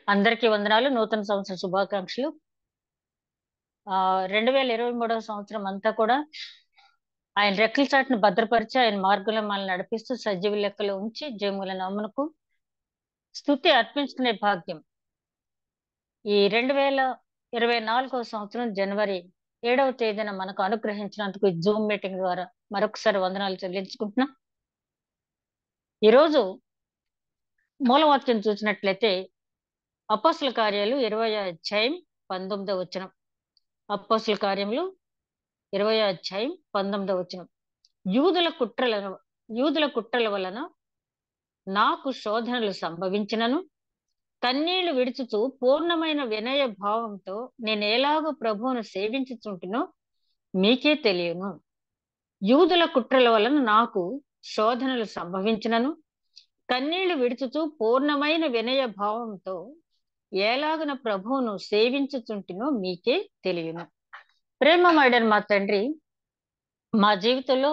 అందరికీ వందనాలు. నూతన సంవత్సర శుభాకాంక్షలు. 2023వ సంవత్సరం అంతా కూడా ఆయన రెక్కల చాటును భద్రపరిచి, ఆయన మార్గంలో మనల్ని నడిపిస్తూ సజీవ లెక్కలో ఉంచి, జయముల నామమునకు స్తుతి అర్పించుకునే భాగ్యం. ఈ 2024వ సంవత్సరం జనవరి 7వ తేదీన మనకు అనుగ్రహించినందుకు ఈ జూమ్ మీటింగ్ ద్వారా మరొకసారి వందనాలు చెల్లించుకుంటున్నాం. ఈరోజు మూలవాక్యం చూసినట్లయితే అపోస్తల కార్యాలు 20వ అధ్యాయం 19వ వచనం. అపోస్తల కార్యములు 20వ అధ్యాయం 19వ వచనం. యూదుల కుట్రల వలన నాకు శోధనలు సంభవించినను కన్నీళ్లు విడుచుతూ పూర్ణమైన వినయ భావంతో నేను ఎలాగో ప్రభువును సేవించుచుంటునో మీకే తెలియను. యూదుల కుట్రల వలన నాకు శోధనలు సంభవించినను కన్నీళ్లు విడుచుతూ పూర్ణమైన వినయ భావంతో ఎలాగన ప్రభువును సేవించుచుంటునో మీకే తెలియను. ప్రేమమయుడైన మా తండ్రి, మా జీవితంలో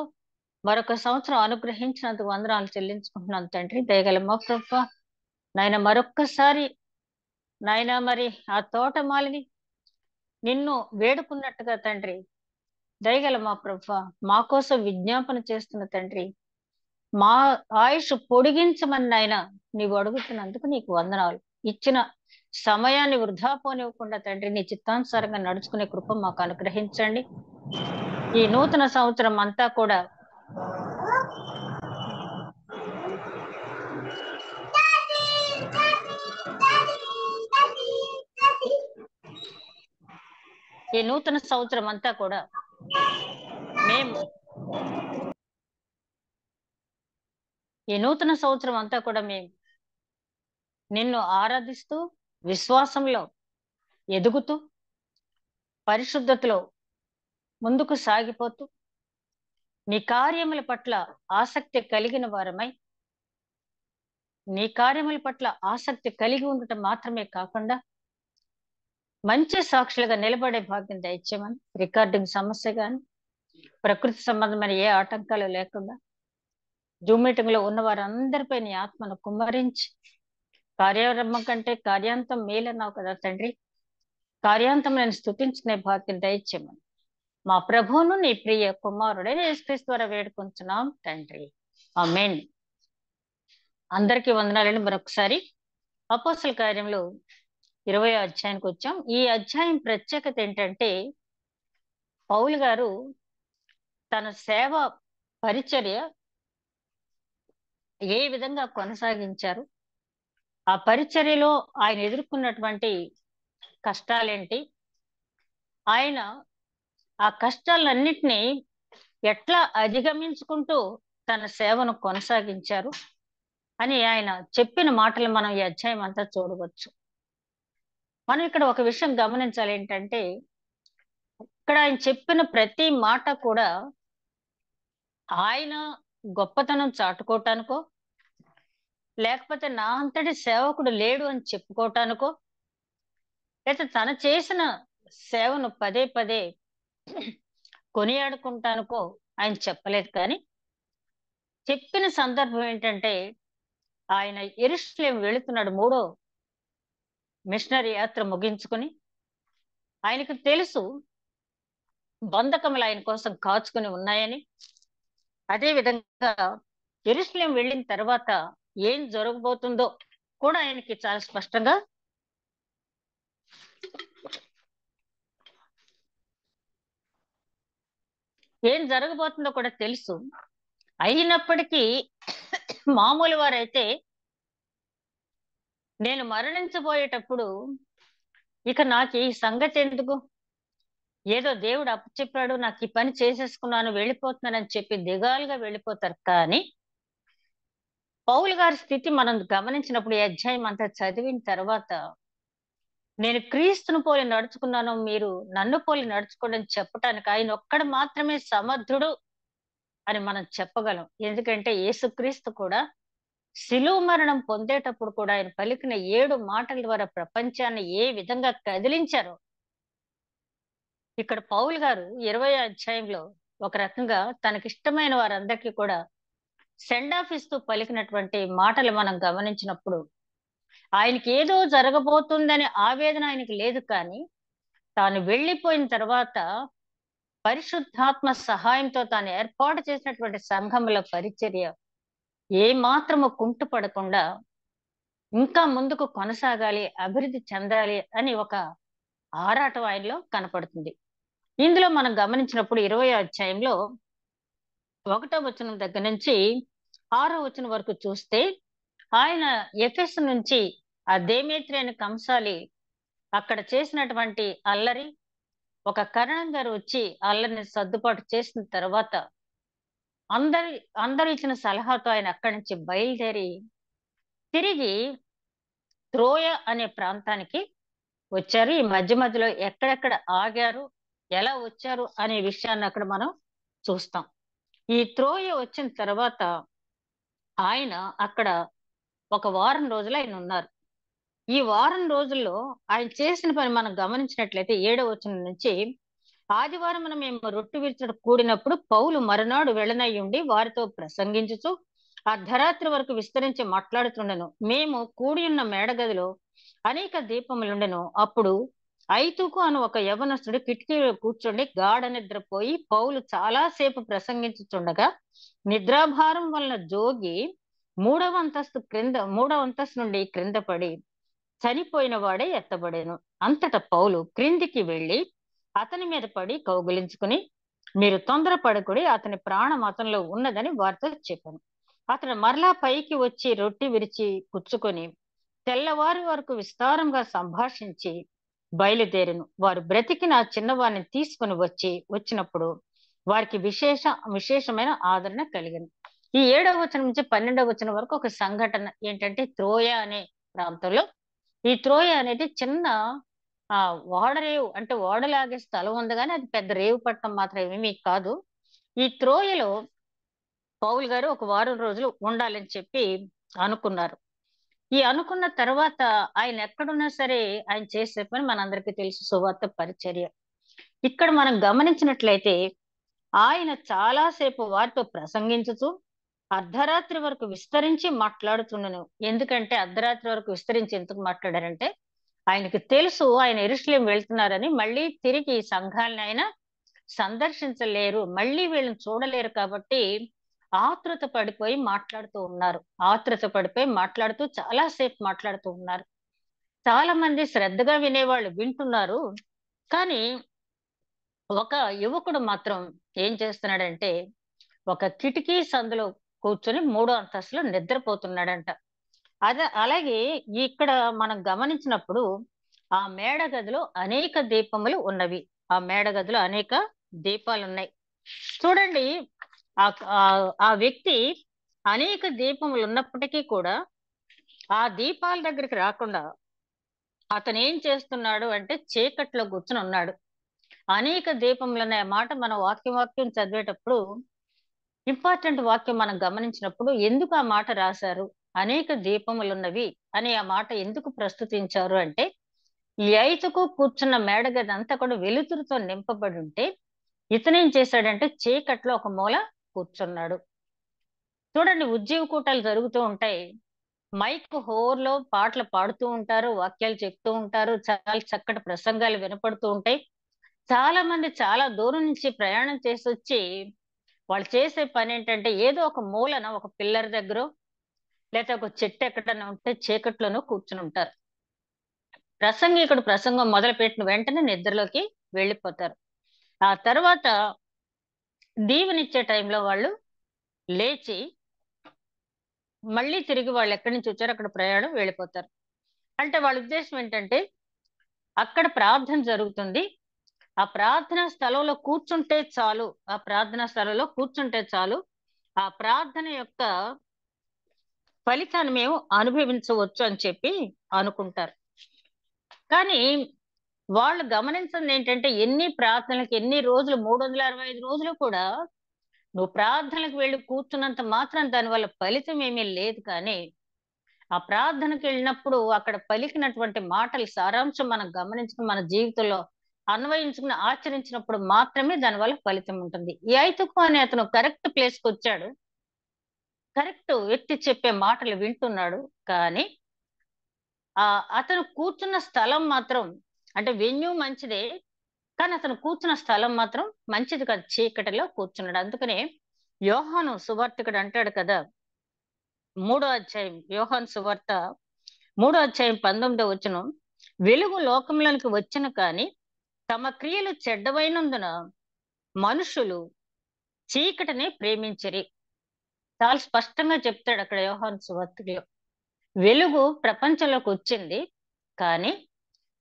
మరొక సంవత్సరం అనుగ్రహించినందుకు వందనాలు చెల్లించుకుంటున్నాను తండ్రి. దయగల మా ప్రభువా, నాయన మరొక్కసారి నాయన మరి ఆ తోటమాలిని నిన్ను వేడుకున్నట్టుగా తండ్రి, దయగల మా ప్రభువా మా కోసం విజ్ఞాపన చేస్తున్న తండ్రి, మా ఆయుష్ పొడిగించమని నాయన నీవు అడుగుతున్నందుకు నీకు వందనాలు. ఇచ్చిన సమయాన్ని వృధా పోనివ్వకుండా తండ్రి నీ చిత్తానుసారంగా నడుచుకునే కృప మాకు అనుగ్రహించండి. ఈ నూతన సంవత్సరం అంతా కూడా మేము నిన్ను ఆరాధిస్తూ విశ్వాసంలో ఎదుగుతూ పరిశుద్ధతలో ముందుకు సాగిపోతూ నీ కార్యముల పట్ల ఆసక్తి కలిగిన వారమై, నీ కార్యముల పట్ల ఆసక్తి కలిగి ఉండటం మాత్రమే కాకుండా మంచి సాక్షులుగా నిలబడే భాగ్యం దయచేయమని, రికార్డింగ్ సమస్య కానీ ప్రకృతి సంబంధమైన ఏ ఆటంకాలు లేకుండా జూమ్ మీటింగ్ లో ఉన్న వారందరిపై నీ ఆత్మను కుమ్మరించి, కార్యారంభం కంటే కార్యాంతం మేలన్నావు కదా తండ్రి, కార్యాంతం నేను స్తుతించుకునే భాగ్యం దయచేయమని మా ప్రభువును నీ ప్రియ కుమారుడైన యేసుక్రీస్తు ద్వారా వేడుకుంటున్నాం తండ్రి. ఆమేన్. అందరికీ వందనాలండి. మరొకసారి అపోస్తల కార్యంలో 20వ అధ్యాయానికి వచ్చాం. ఈ అధ్యాయం ప్రత్యేకత ఏంటంటే, పౌలు గారు తన సేవ పరిచర్య ఏ విధంగా కొనసాగించారు, ఆ పరిచర్యలో ఆయన ఎదుర్కొన్నటువంటి కష్టాలేంటి, ఆయన ఆ కష్టాలన్నిటినీ ఎట్లా అధిగమించుకుంటూ తన సేవను కొనసాగించారు అని ఆయన చెప్పిన మాటలు మనం ఈ అధ్యాయం అంతా చూడవచ్చు. మనం ఇక్కడ ఒక విషయం గమనించాలి ఏంటంటే, ఇక్కడ ఆయన చెప్పిన ప్రతి మాట కూడా ఆయన గొప్పతనం చాటుకోవటానికో, లేకపోతే నా అంతటి సేవకుడు లేడు అని చెప్పుకోవటానికో, లేకపోతే తన చేసిన సేవను పదే పదే కొనియాడుకుంటానికో ఆయన చెప్పలేదు. కానీ చెప్పిన సందర్భం ఏంటంటే, ఆయన యెరూషలేము వెళుతున్నాడు. 3వ మిషనరీ యాత్ర ముగించుకుని, ఆయనకు తెలుసు బంధకములు ఆయన కోసం కాచుకుని ఉన్నాయని. అదే విధంగా యెరూషలేము వెళ్ళిన తర్వాత ఏం జరగబోతుందో కూడా ఆయనకి చాలా స్పష్టంగా తెలుసు. అయినప్పటికీ మామూలు వారైతే నేను మరణించబోయేటప్పుడు ఇక నాకు ఈ సంగతి ఎందుకు, ఏదో దేవుడు అప్పచెప్పాడు, నాకు ఈ పని చేసేసుకున్నాను, వెళ్ళిపోతున్నానని చెప్పి దిగాలుగా వెళ్ళిపోతారు. కానీ పౌలు గారి స్థితి మనం గమనించినప్పుడు, ఈ అధ్యాయం అంతా చదివిన తర్వాత, నేను క్రీస్తును పోలి నడుచుకున్నాను, మీరు నన్ను పోలి నడుచుకోండి అని చెప్పడానికి ఆయన ఒక్కడు మాత్రమే సమర్థుడు అని మనం చెప్పగలం. ఎందుకంటే యేసుక్రీస్తు కూడా శిలువ మరణం పొందేటప్పుడు కూడా ఆయన పలికిన 7 మాటల ద్వారా ప్రపంచాన్ని ఏ విధంగా కదిలించారో, ఇక్కడ పౌలు గారు 20వ అధ్యాయంలో ఒక రకంగా తనకిష్టమైన వారందరికీ కూడా సెండ్ ఆఫ్ ఇస్తూ పలికినటువంటి మాటలు మనం గమనించినప్పుడు, ఆయనకి ఏదో జరగబోతుందనే ఆవేదన ఆయనకి లేదు, కానీ తాను వెళ్ళిపోయిన తర్వాత పరిశుద్ధాత్మ సహాయంతో తాను ఏర్పాటు చేసినటువంటి సంఘముల పరిచర్య ఏ మాత్రము కుంటుపడకుండా ఇంకా ముందుకు కొనసాగాలి, అభివృద్ధి చెందాలి అని ఒక ఆరాటం ఆయనలో కనపడుతుంది. ఇందులో మనం గమనించినప్పుడు 20వ అధ్యాయంలో 1వ వచనం దగ్గర నుంచి 6వ వచనం వరకు చూస్తే, ఆయన ఎఫెసు నుంచి ఆ దేమేత్రి అనే కంసాలి అక్కడ చేసినటువంటి అల్లరి, ఒక కరణం గారు వచ్చి అల్లరిని సర్దుబాటు చేసిన తర్వాత అందరి అందరూ ఇచ్చిన సలహాతో ఆయన అక్కడి నుంచి బయలుదేరి తిరిగి త్రోయ అనే ప్రాంతానికి వచ్చారు. ఈ మధ్య మధ్యలో ఎక్కడెక్కడ ఆగారు, ఎలా వచ్చారు అనే విషయాన్ని అక్కడ మనం చూస్తాం. ఈ త్రోయ వచ్చిన తర్వాత ఆయన అక్కడ ఒక వారం రోజులు ఆయన ఉన్నారు. ఈ వారం రోజుల్లో ఆయన చేసిన పని మనం గమనించినట్లయితే 7వ వచనం నుంచి, ఆదివారమున మేము రొట్టె విరుచుట కూడినప్పుడు పౌలు మరునాడు వెళ్లనయ్యుండి వారితో ప్రసంగించుచు అర్ధరాత్రి వరకు విస్తరించి మాట్లాడుతుండెను. మేము కూడి ఉన్న మేడగదిలో అనేక దీపములుండెను. అప్పుడు ఐతుకు అను ఒక యవనస్తుడు కిటికీలో కూర్చొని గాఢ నిద్రపోయి పౌలు చాలా సేపు ప్రసంగించుచుండగా నిద్రాభారం వలన జోగి మూడవ అంతస్తు నుండి క్రింద పడి చనిపోయిన వాడే ఎత్తబడేను. అంతటా పౌలు క్రిందికి వెళ్లి అతని మీద పడి కౌగిలించుకుని, మీరు తొందరపడకుడి, అతని ప్రాణం అతనిలో ఉన్నదని వారితో చెప్పాను. అతడు మరలా పైకి వచ్చి రొట్టె విరిచి పుచ్చుకొని తెల్లవారి వరకు విస్తారంగా సంభాషించి బయలుదేరెను. వారు బ్రతికిన ఆ చిన్నవారిని తీసుకుని వచ్చినప్పుడు వారికి విశేషమైన ఆదరణ కలిగింది. ఈ 7వ వచనం నుంచి 12వ వచనం వరకు ఒక సంఘటన ఏంటంటే, త్రోయ అనే ప్రాంతంలో, ఈ త్రోయ అనేది చిన్న ఓడరేవు, అంటే ఓడలాగే స్థలం ఉంది కానీ అది పెద్ద రేవు పట్టణం మాత్రం ఏమీ కాదు. ఈ త్రోయలో పౌలు గారు ఒక వారం రోజులు ఉండాలని చెప్పి అనుకున్నారు. ఈ అనుకున్న తర్వాత ఆయన ఎక్కడున్నా సరే ఆయన చేసే పని మనందరికీ తెలుసు, సువార్త పరిచర్య. ఇక్కడ మనం గమనించినట్లయితే ఆయన చాలాసేపు వారితో ప్రసంగించుతూ అర్ధరాత్రి వరకు విస్తరించి మాట్లాడుతున్నాను. ఎందుకంటే అర్ధరాత్రి వరకు విస్తరించి ఎందుకు మాట్లాడారంటే, ఆయనకి తెలుసు ఆయన యెరూషలేము వెళ్తున్నారని, మళ్ళీ తిరిగి సంఘాలని ఆయన సందర్శించలేరు, మళ్ళీ వీళ్ళని చూడలేరు కాబట్టి ఆతృత పడిపోయి మాట్లాడుతూ ఉన్నారు. ఆతృత పడిపోయి మాట్లాడుతూ చాలా సేపు మాట్లాడుతూ ఉన్నారు. చాలా మంది శ్రద్ధగా వినేవాళ్ళు వింటున్నారు, కానీ ఒక యువకుడు మాత్రం ఏం చేస్తున్నాడంటే ఒక కిటికీ సందులో కూర్చొని 3వ అంతస్తులో నిద్రపోతున్నాడంట. అలాగే ఇక్కడ మనం గమనించినప్పుడు ఆ మేడ గదిలో అనేక దీపములు ఉన్నవి. ఆ మేడ గదిలో అనేక దీపాలు ఉన్నాయి. చూడండి, ఆ వ్యక్తి అనేక దీపములు ఉన్నప్పటికీ కూడా ఆ దీపాల దగ్గరికి రాకుండా అతను ఏం చేస్తున్నాడు అంటే చీకట్లో కూర్చుని ఉన్నాడు. అనేక దీపములు అనే మాట మనం వాక్యం చదివేటప్పుడు ఇంపార్టెంట్ వాక్యం మనం గమనించినప్పుడు ఎందుకు ఆ మాట రాశారు, అనేక దీపములున్నవి అని ఆ మాట ఎందుకు ప్రస్తుతించారు అంటే, ఈ ఐతుకు కూర్చున్న మేడగది అంతా కూడా వెలుతురుతో నింపబడి ఉంటే ఇతనేం చేశాడంటే చీకట్లో ఒక మూల కూర్చున్నాడు. చూడండి, ఉద్యోగ కూటాలు జరుగుతూ ఉంటాయి. మైక్ హోర్లో పాటలు పాడుతూ ఉంటారు, వాక్యాలు చెప్తూ ఉంటారు, చాలా చక్కటి ప్రసంగాలు వినపడుతూ ఉంటాయి. చాలా మంది చాలా దూరం నుంచి ప్రయాణం చేసి వచ్చి వాళ్ళు చేసే పని ఏంటంటే ఏదో ఒక మూలన ఒక పిల్లర్ దగ్గర లేకపోతే ఒక చెట్టు ఎక్కడన్నా ఉంటే చీకట్లోనూ కూర్చుని ఉంటారు. ప్రసంగికుడు ప్రసంగం మొదలుపెట్టిన వెంటనే నిద్రలోకి వెళ్ళిపోతారు. ఆ తర్వాత దీవెనిచ్చే టైంలో వాళ్ళు లేచి మళ్ళీ తిరిగి వాళ్ళు ఎక్కడి నుంచి వచ్చారో అక్కడ ప్రయాణం వెళ్ళిపోతారు. అంటే వాళ్ళ ఉద్దేశం ఏంటంటే అక్కడ ప్రార్థన జరుగుతుంది, ఆ ప్రార్థనా స్థలంలో కూర్చుంటే చాలు, ఆ ప్రార్థనా స్థలంలో కూర్చుంటే చాలు, ఆ ప్రార్థన యొక్క ఫలితాన్ని మేము అనుభవించవచ్చు అని చెప్పి అనుకుంటారు. కానీ వాళ్ళు గమనించింది ఏంటంటే ఎన్ని ప్రార్థనలకు ఎన్ని రోజులు 365 రోజులు కూడా నువ్వు ప్రార్థనకు వెళ్ళి కూర్చున్నంత మాత్రం దానివల్ల ఫలితం ఏమీ లేదు. కానీ ఆ ప్రార్థనకు వెళ్ళినప్పుడు అక్కడ పలికినటువంటి మాటల సారాంశం మనం గమనించుకుని మన జీవితంలో అన్వయించుకుని ఆచరించినప్పుడు మాత్రమే దానివల్ల ఫలితం ఉంటుంది. ఈ ఐతుకు అనే అతను కరెక్ట్ ప్లేస్కి వచ్చాడు, కరెక్ట్ వ్యక్తి చెప్పే మాటలు వింటున్నాడు, కానీ అతను కూర్చున్న స్థలం మాత్రం, అంటే వెన్యూ మంచిదే, కానీ అతను కూర్చున్న స్థలం మాత్రం మంచిది కాదు. చీకటిలో కూర్చున్నాడు. అందుకనే యోహాను సువార్తికుడు అంటాడు కదా, 3వ అధ్యాయం యోహాను సువార్త 3వ అధ్యాయం 19వ వచనం, వెలుగు లోకంలోనికి వచ్చిన కానీ తమ క్రియలు చెడ్డవైనందున మనుషులు చీకటిని ప్రేమించిరి. చాలా స్పష్టంగా చెప్తాడు అక్కడ యోహాను సువార్తికులో. వెలుగు ప్రపంచంలోకి వచ్చింది, కానీ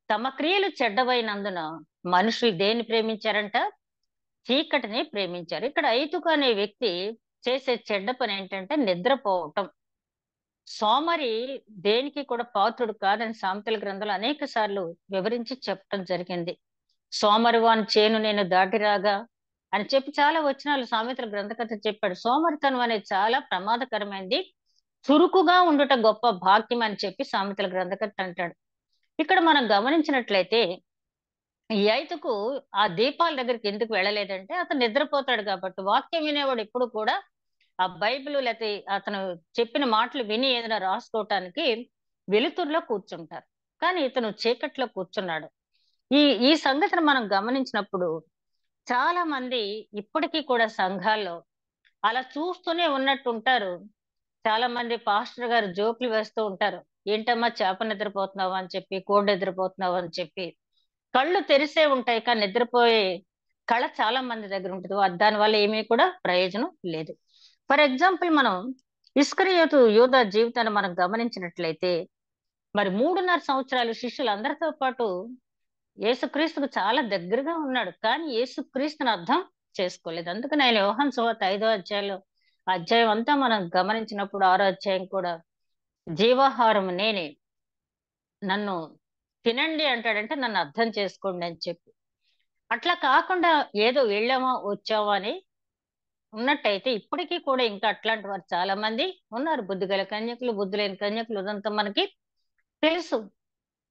తమ క్రియలు చెడ్డవైనందున మనుషులు దేన్ని ప్రేమించారంట? చీకటిని ప్రేమించారు. ఇక్కడ ఐతుకు అనే వ్యక్తి చేసే చెడ్డ పని ఏంటంటే నిద్రపోవటం. సోమరి దేనికి కూడా పాత్రుడు కాదని సామెతల గ్రంథంలో అనేక సార్లు వివరించి చెప్పడం జరిగింది. సోమరివాని చేను నేను దాటిరాగా అని చెప్పి చాలా వచనాలు సామెతల గ్రంథకర్త చెప్పాడు. సోమరితనం అనేది చాలా ప్రమాదకరమైంది, చురుకుగా ఉండుట గొప్ప భాగ్యం అని చెప్పి సామెతల గ్రంథకర్త అంటాడు. ఇక్కడ మనం గమనించినట్లయితే ఈ ఐతుకు ఆ దీపాల దగ్గరికి ఎందుకు వెళ్ళలేదంటే అతను నిద్రపోతాడు కాబట్టి. వాక్యం వినేవాడు ఎప్పుడు కూడా ఆ బైబిల్ లేకపోతే అతను చెప్పిన మాటలు విని ఏదైనా రాసుకోవటానికి వెలుతురులో కూర్చుంటారు, కానీ ఇతను చీకట్లో కూర్చున్నాడు. ఈ ఈ సంగతిని మనం గమనించినప్పుడు చాలా మంది ఇప్పటికీ కూడా సంఘాల్లో అలా చూస్తూనే ఉన్నట్టు ఉంటారు. చాలా మంది పాస్టర్ గారు జోకులు వేస్తూ ఉంటారు. ఏంటమ్మా చేప నిద్రపోతున్నావు అని చెప్పి, కోడి నిద్రపోతున్నావు అని చెప్పి. కళ్ళు తెరిసే ఉంటాయి, కానీ నిద్రపోయే కళ చాలా మంది దగ్గర ఉంటుంది. దాని వల్ల ఏమీ కూడా ప్రయోజనం లేదు. ఫర్ ఎగ్జాంపుల్, మనం ఇస్కరియోతు యూదా జీవితాన్ని మనం గమనించినట్లయితే, మరి 3.5 సంవత్సరాలు శిష్యులందరితో పాటు యేసుక్రీస్తుకు చాలా దగ్గరగా ఉన్నాడు, కానీ యేసుక్రీస్తుని అర్థం చేసుకోలేదు. అందుకని ఆయన యోహాను సువార్త 5వ అధ్యాయం అంతా మనం గమనించినప్పుడు 6వ అధ్యాయం కూడా జీవాహారం నేనే, నన్ను తినండి అంటాడంటే నన్ను అర్థం చేసుకోండి అని చెప్పి. అట్లా కాకుండా ఏదో వెళ్ళామా వచ్చామా అని ఉన్నట్టయితే ఇప్పటికీ కూడా ఇంకా అట్లాంటి వారు చాలా మంది ఉన్నారు. బుద్ధిగల కన్యకులు, బుద్ధి లేని కన్యకులు, ఇదంతా మనకి తెలుసు.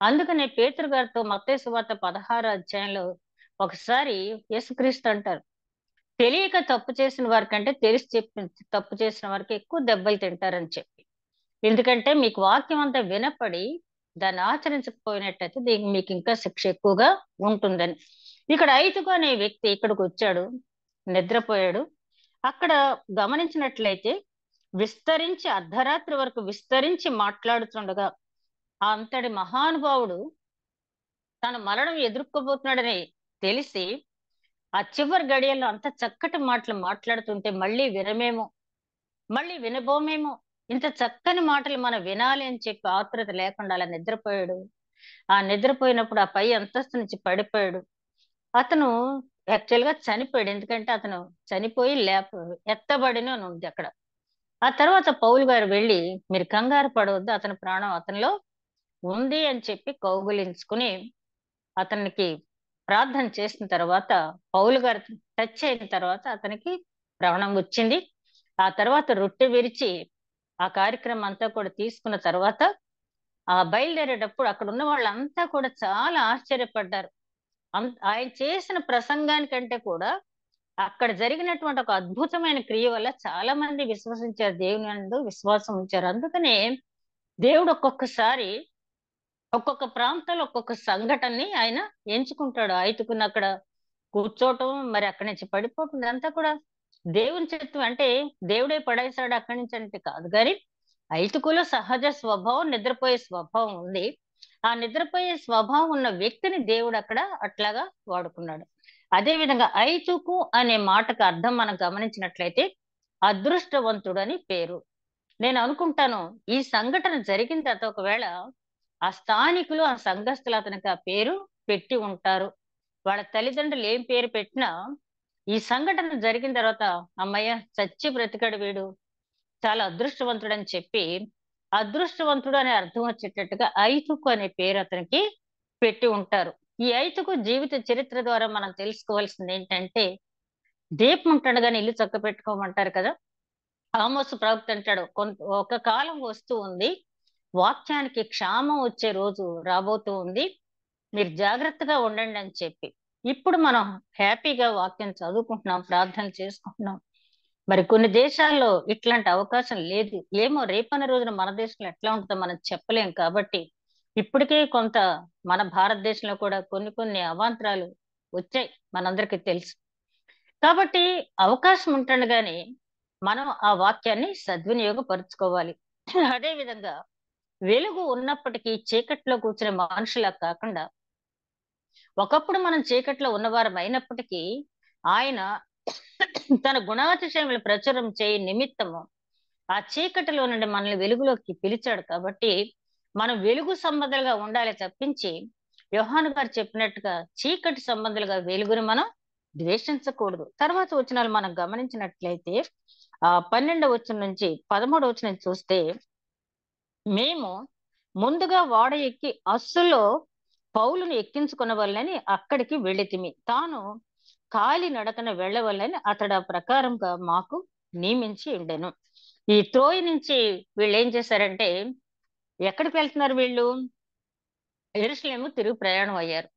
అందుకనే పేతురు గారితో మత్తయి సువార్త 16వ అధ్యాయంలో ఒకసారి యేసుక్రీస్తు అంటారు, తెలియక తప్పు చేసిన వారికంటే తెలిసి చెప్పి తప్పు చేసిన వారికి ఎక్కువ దెబ్బలు తింటారని చెప్పి. ఎందుకంటే మీకు వాక్యం అంతా వినపడి దాన్ని ఆచరించకపోయినట్టయితే దీనికి మీకు ఇంకా శిక్ష ఎక్కువగా ఉంటుందని. ఇక్కడ ఐతుకు అనే వ్యక్తి ఇక్కడికి వచ్చాడు, నిద్రపోయాడు. అక్కడ గమనించినట్లయితే విస్తరించి అర్ధరాత్రి వరకు విస్తరించి మాట్లాడుతుండగా ఆ అంతటి మహానుభావుడు తన మరణం ఎదుర్కోబోతున్నాడని తెలిసి ఆ చివరి గడియల్లో అంత చక్కటి మాటలు మాట్లాడుతుంటే మళ్ళీ వినమేమో, మళ్ళీ వినబోమేమో, ఇంత చక్కని మాటలు మనం వినాలి అని చెప్పి ఆతృత లేకుండా అలా నిద్రపోయాడు. ఆ నిద్రపోయినప్పుడు ఆ పై అంతస్తు నుంచి పడిపోయాడు. అతను యాక్చువల్ గా చనిపోయాడు, ఎందుకంటే అతను చనిపోయి ఎత్తబడిన అని ఉంది అక్కడ. ఆ తర్వాత పౌలు గారు వెళ్ళి, మీరు కంగారు పడవద్దు, అతని ప్రాణం అతనిలో ఉంది అని చెప్పి కౌగులించుకుని అతనికి ప్రార్థన చేసిన తర్వాత, పౌలు గారు టచ్ అయిన తర్వాత అతనికి ప్రాణం వచ్చింది. ఆ తర్వాత రొట్టె విరిచి ఆ కార్యక్రమం అంతా కూడా తీసుకున్న తర్వాత ఆ బయలుదేరేటప్పుడు అక్కడ ఉన్న వాళ్ళంతా కూడా చాలా ఆశ్చర్యపడ్డారు. ఆయన చేసిన ప్రసంగానికంటే కూడా అక్కడ జరిగినటువంటి ఒక అద్భుతమైన క్రియ వల్ల చాలా మంది విశ్వసించారు, దేవుని యందు విశ్వాసం ఉంచారు. అందుకనే దేవుడు ఒక్కొక్కసారి ఒక్కొక్క ప్రాంతంలో ఒక్కొక్క సంఘటనని ఆయన ఎంచుకుంటాడు. ఐతుకుని అక్కడ కూర్చోవటం, మరి అక్కడి నుంచి పడిపోవటం, ఇదంతా కూడా దేవుని చిత్తం. అంటే దేవుడే పడేశాడు అక్కడి నుంచి అంటే కాదు, కానీ ఐతుకులో సహజ స్వభావం, నిద్రపోయే స్వభావం ఉంది. ఆ నిద్రపోయే స్వభావం ఉన్న వ్యక్తిని దేవుడు అక్కడ అట్లాగా వాడుకున్నాడు. అదే విధంగా ఐతుకు అనే మాటకు అర్థం మనం గమనించినట్లయితే అదృష్టవంతుడు అని పేరు. నేను అనుకుంటాను ఈ సంఘటన జరిగిన తర్వాత ఒకవేళ ఆ స్థానికులు, ఆ సంఘస్థులు అతనికి ఆ పేరు పెట్టి ఉంటారు. వాళ్ళ తల్లిదండ్రులు ఏం పేరు పెట్టినా ఈ సంఘటన జరిగిన తర్వాత అమ్మయ్య చచ్చి బ్రతికాడు వీడు, చాలా అదృష్టవంతుడు అని చెప్పి, అదృష్టవంతుడు అనే అర్థం వచ్చేటట్టుగా ఐతుకు అనే పేరు అతనికి పెట్టి ఉంటారు. ఈ ఐతుకు జీవిత చరిత్ర ద్వారా మనం తెలుసుకోవాల్సింది ఏంటంటే, దీపం ఉంటుండగానే ఇల్లు చక్క పెట్టుకోమంటారు కదా. ఆమోసు ప్రవక్త అంటాడు, ఒక కాలం వస్తూ ఉంది, వాక్యానికి క్షామం వచ్చే రోజు రాబోతూ ఉంది, మీరు జాగ్రత్తగా ఉండండి అని చెప్పి. ఇప్పుడు మనం హ్యాపీగా వాక్యం చదువుకుంటున్నాం, ప్రార్థన చేసుకుంటున్నాం. మరి కొన్ని దేశాల్లో ఇట్లాంటి అవకాశం లేదు. ఏమో రేపన్న రోజున మన దేశంలో ఎట్లా ఉంటుందో మనం చెప్పలేం. కాబట్టి ఇప్పటికే కొంత మన భారతదేశంలో కూడా కొన్ని కొన్ని అవాంతరాలు వచ్చాయి, మనందరికీ తెలుసు. కాబట్టి అవకాశం ఉంటుండగానే మనం ఆ వాక్యాన్ని సద్వినియోగపరుచుకోవాలి. అదే విధంగా వెలుగు ఉన్నప్పటికీ చీకట్లో కూర్చునే మనుషులా కాకుండా, ఒకప్పుడు మనం చీకట్లో ఉన్నవారం అయినప్పటికీ ఆయన తన గుణాతిశయములు ప్రచురం చేయ నిమిత్తము ఆ చీకటిలో నుండి మనల్ని వెలుగులోకి పిలిచాడు. కాబట్టి మనం వెలుగు సంబంధాలుగా ఉండాలి తప్పించి, యోహాను గారు చెప్పినట్టుగా చీకటి సంబంధాలుగా వెలుగును మనం ద్వేషించకూడదు. తర్వాత వచనాలు మనం గమనించినట్లయితే 12వ వచనం నుంచి 13వ వచనం చూస్తే, మేము ముందుగా ఓడ ఎక్కి అస్సులో పౌలుని ఎక్కించుకున్న వల్లని అక్కడికి వెళ్ళితిమి. తాను కాలి నడకన వెళ్ళవల్లని అతడు ఆ ప్రకారంగా మాకు నియమించి ఉండెను. ఈ త్రోయి నుంచి వీళ్ళు ఏం చేశారంటే, ఎక్కడికి వెళ్తున్నారు వీళ్ళు? యెరూషలేము తిరుగు ప్రయాణం అయ్యారు.